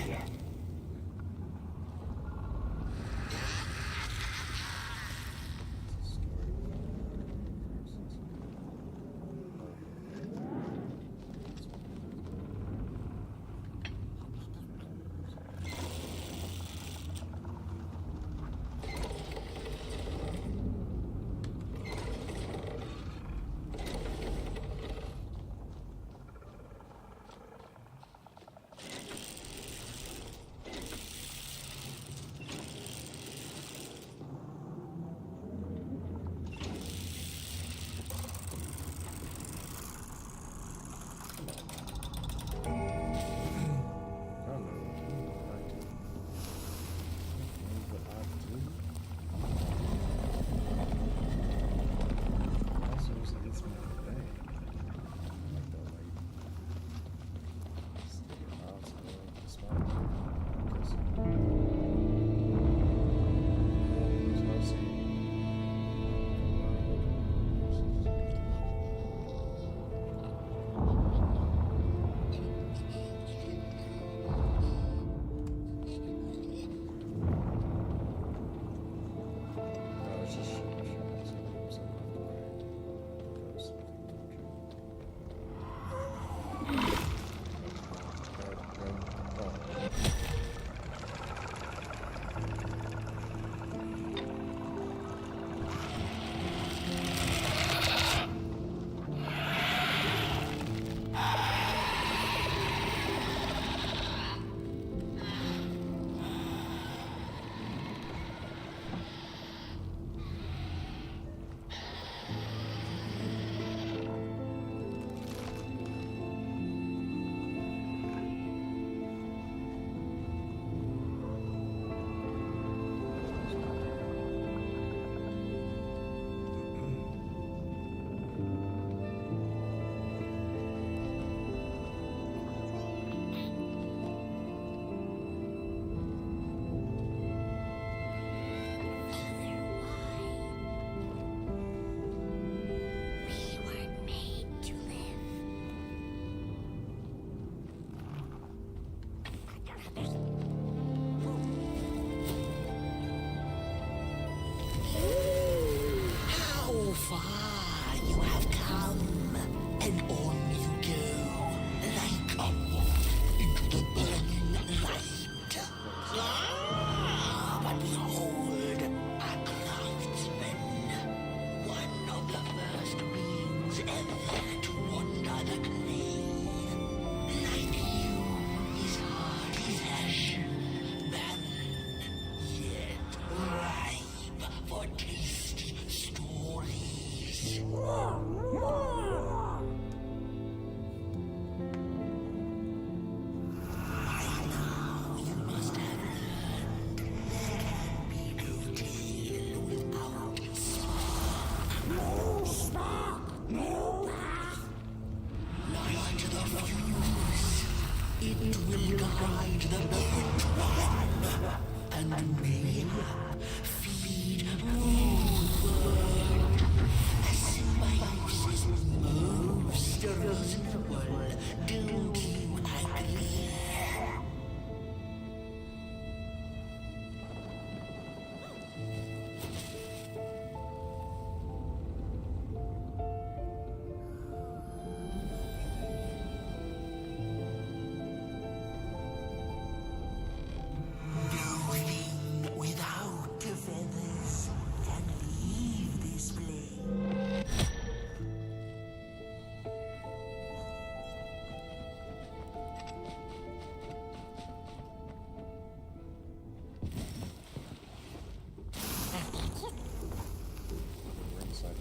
Speaker 5: far you have come, and on you go, like a moth into the burning light. Ah, but behold, a craftsman, one of the first beings ever to wander the glade. Like you, his heart is ashen, barren, yet ripe for tasty stories. By now, you must have learned there can be no tale without spark. No spark, no path. Light the fuse. It will guide the burnt one, and mayhap feed the world. A symbiosis most reasonable. Don't you agree? No thing without feathers can leave this place.
Speaker 1: We're inside.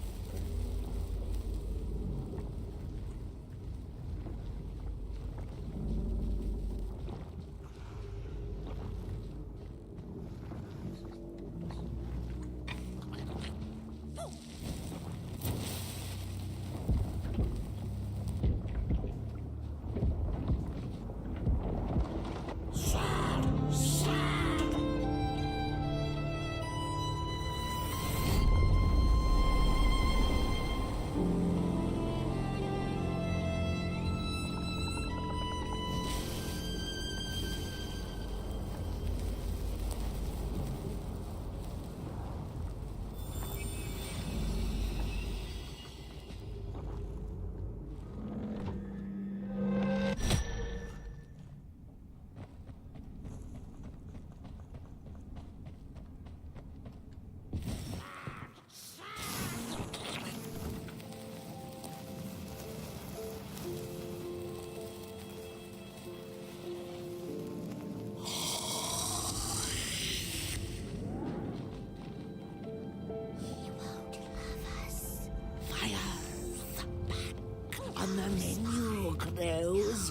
Speaker 1: Okay. Fires back on the menu, crows.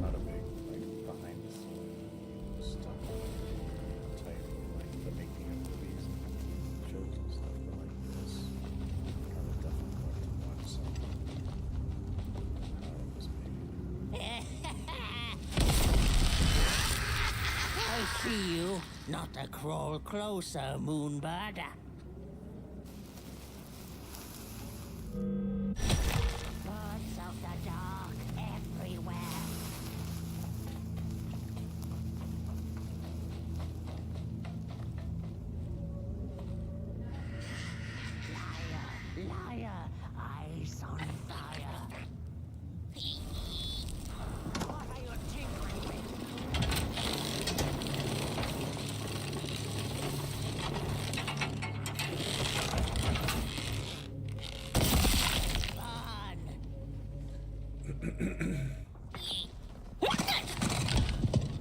Speaker 1: Not a big like behind the scenes stuff type like the making of movies and shows and stuff, but like this, I would definitely like to watch some. How it was made.
Speaker 5: I see you. Not a crawl closer, Moonbird. Birds of the dark everywhere. Liar, liar, eyes on fire. What are you tinkering with?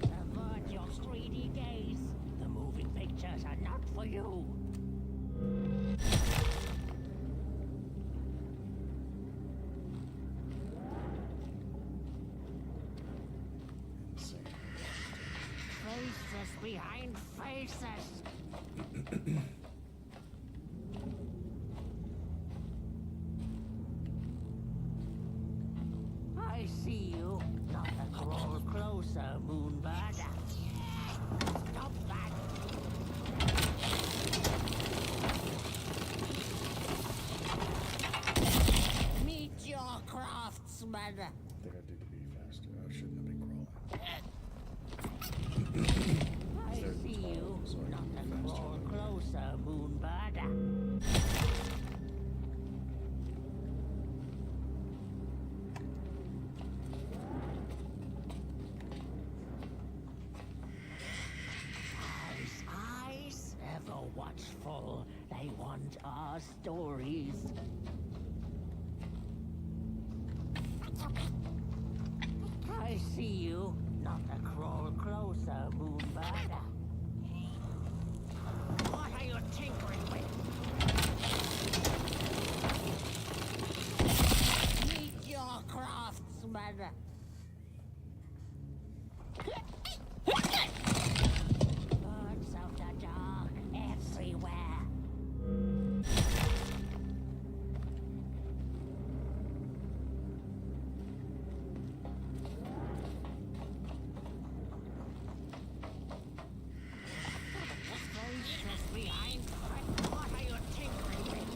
Speaker 5: Avert your greedy gaze. The moving pictures are not for you.
Speaker 1: Insane.
Speaker 5: Faces behind faces. I see you. Not a crawl closer, Moonbird. Stop that.
Speaker 1: faster. I shouldn't have been crawling.
Speaker 11: I see you. Not to crawl closer, Moonbird. Eyes, ever watchful. They want our stories. I see you. Not to crawl closer, Moonbird. What are you tinkering with? Meet your craftsman. Birds of the dark everywhere. Just behind. What are you tinkering with?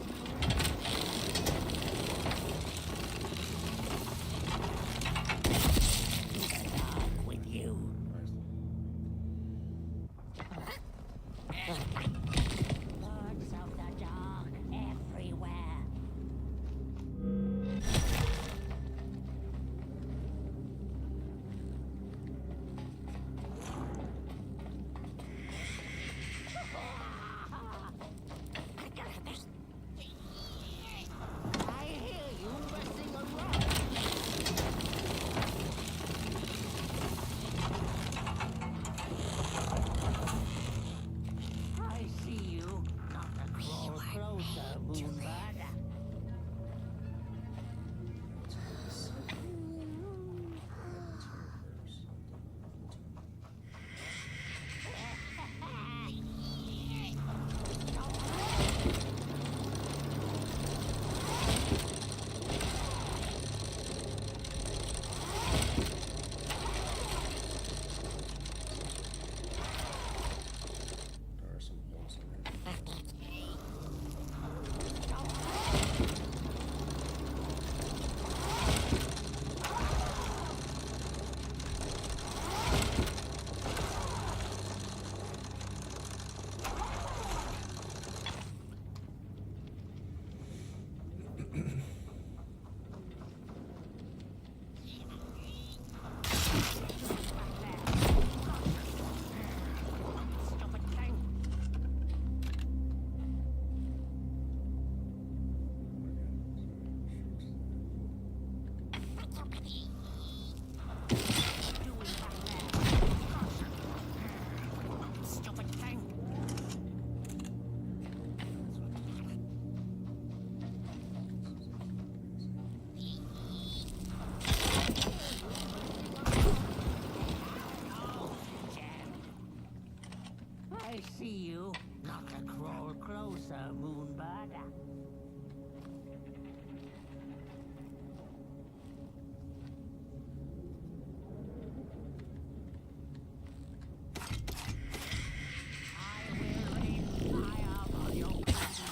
Speaker 11: Dark with you. Birds of the dark everywhere. I hear you messing around. I see you. Not to crawl closer, Moonbird.
Speaker 1: There are some holes in there.
Speaker 11: Stupid thing. Stupid thing. I see you. Not to crawl closer, Moonbird. I will rain fire on your window.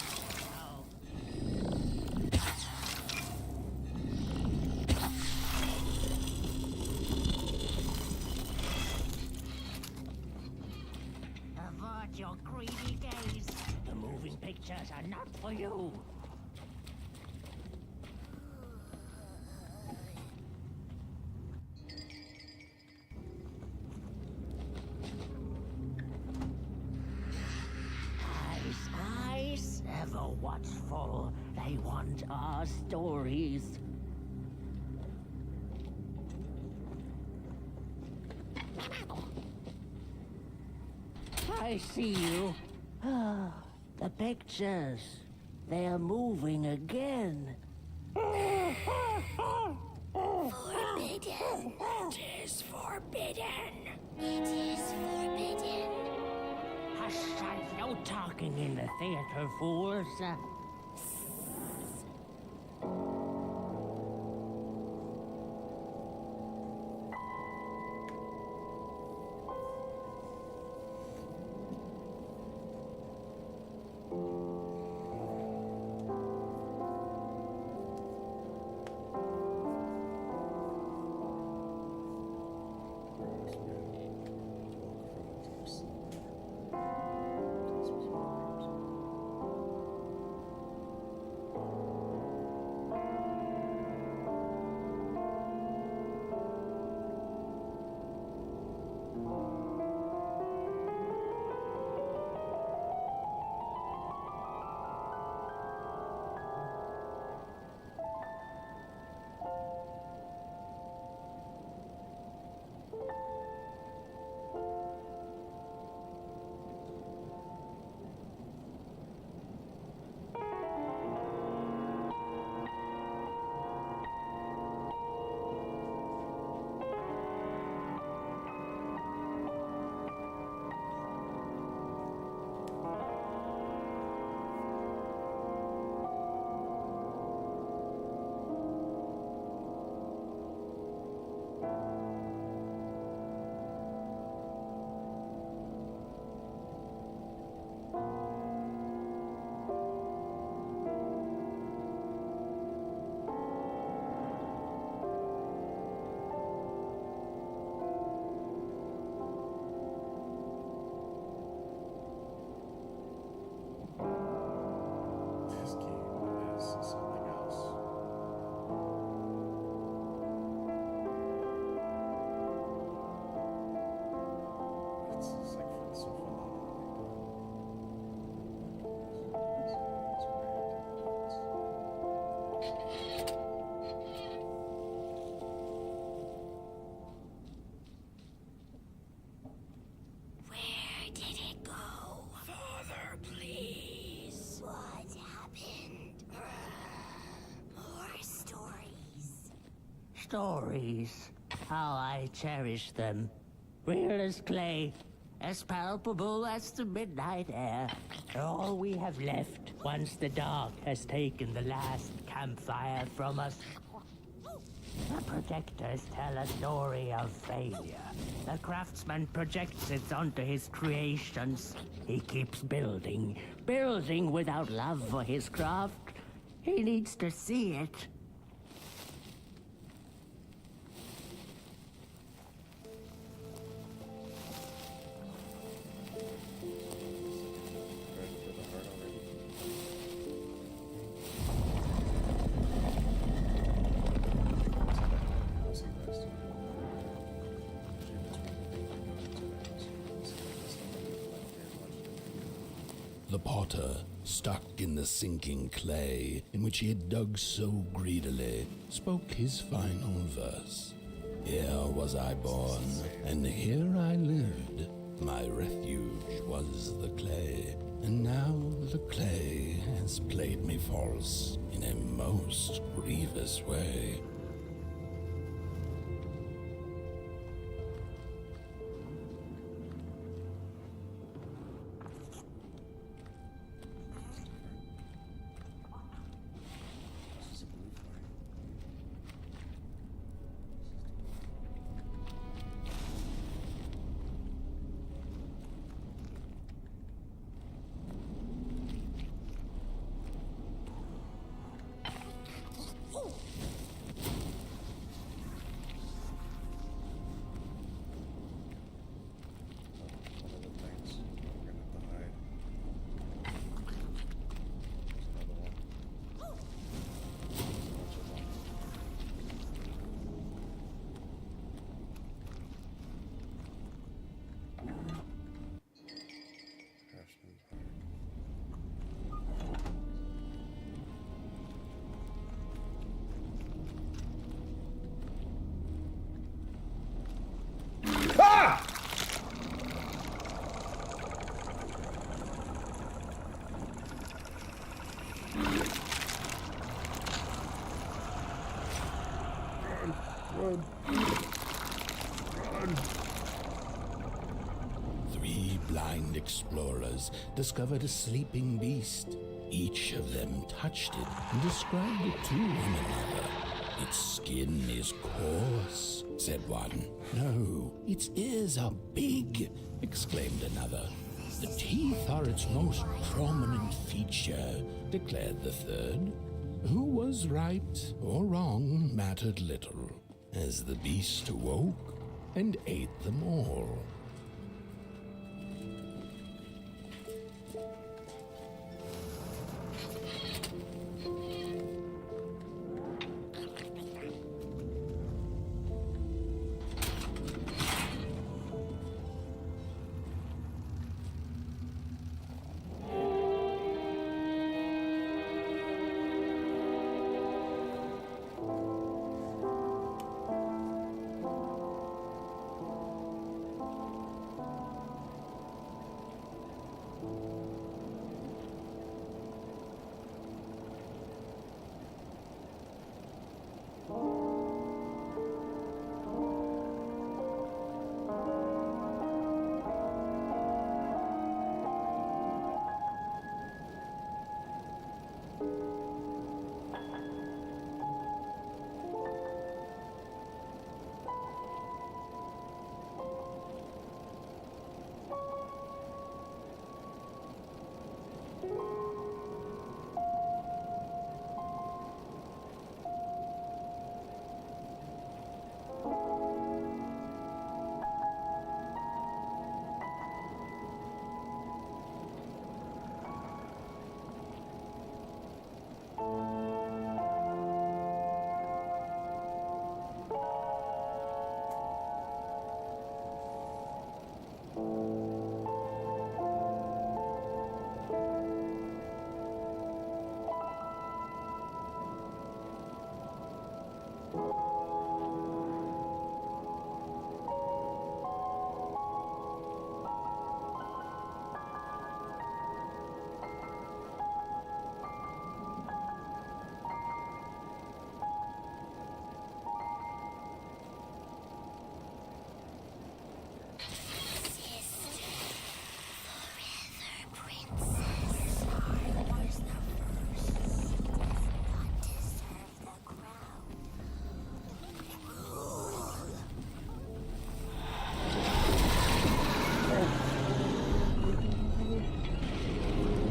Speaker 11: Avert your greedy gaze. The moving pictures are not for you. Eyes, ever watchful. They want our stories. I see you. Ah, the pictures. They're moving again.
Speaker 5: Forbidden. It is forbidden. It is forbidden.
Speaker 11: Hush, hush, no talking in the theater, fools. stories. How I cherish them. Real as clay, as palpable as the midnight air. They're all we have left once the dark has taken the last campfire from us. The projectors tell a story of failure. The craftsman projects it onto his creations. He keeps building, building without love for his craft. He needs to see it.
Speaker 3: The potter, stuck in the sinking clay in which he had dug so greedily, spoke his final verse. Here was I born, and here I lived. My refuge was the clay, and now the clay has played me false in a most grievous way.
Speaker 1: Run. Run.
Speaker 3: Three blind explorers discovered a sleeping beast. Each of them touched it and described it to one another. Its skin is coarse, said one. No, its ears are big, exclaimed another. The teeth are its most prominent feature, declared the third. Who was right or wrong mattered little, as the beast awoke and ate them all.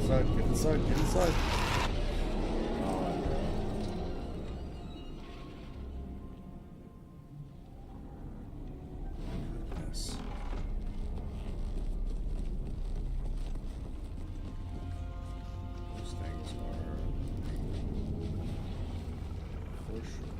Speaker 1: inside, get inside, get inside. Oh, goodness. Those things are for sure.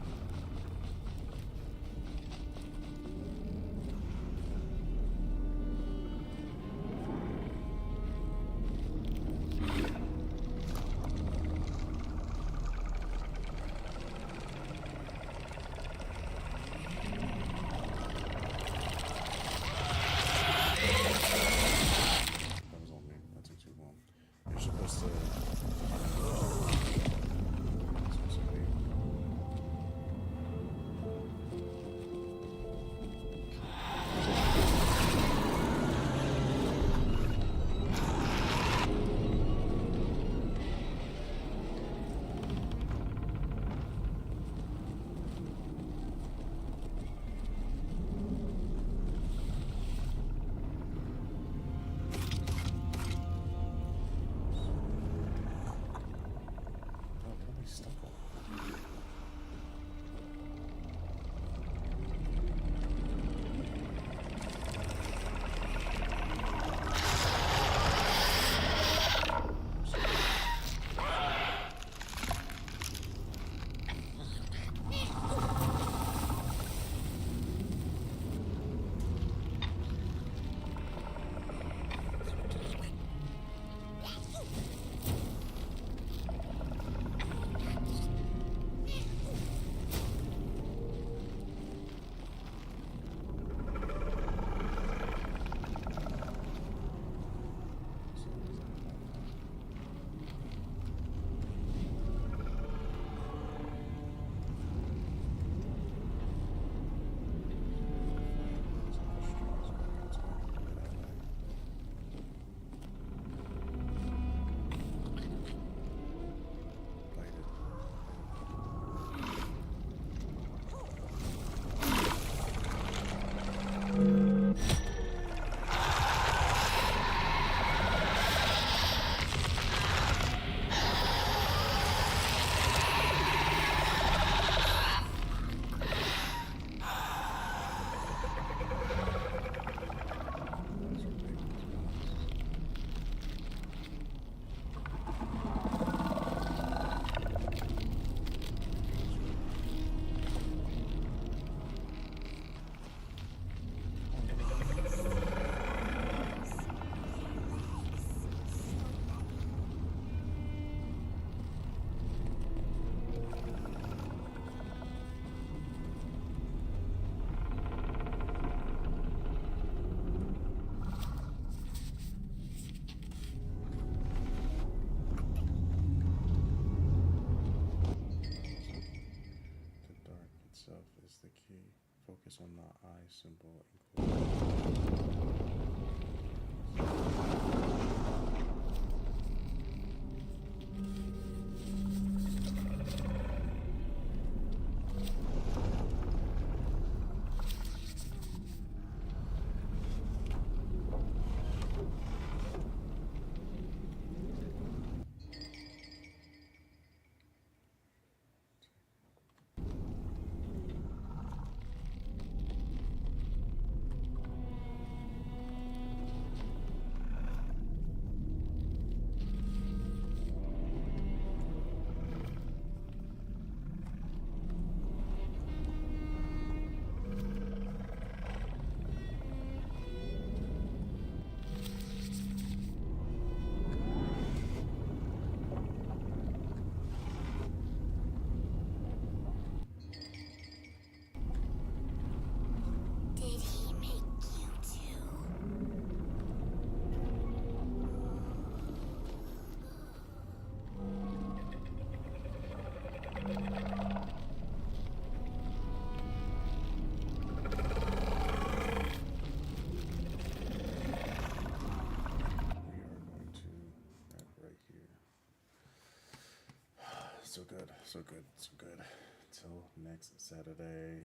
Speaker 1: That was on me. That took too long. You're supposed to. It's supposed to be. Oh, what am I stuck on? The dark itself is the key. Focus on the eye symbol.
Speaker 5: Did he make you too?
Speaker 1: We are going to that right here. So good, so good, so good. Till next Saturday.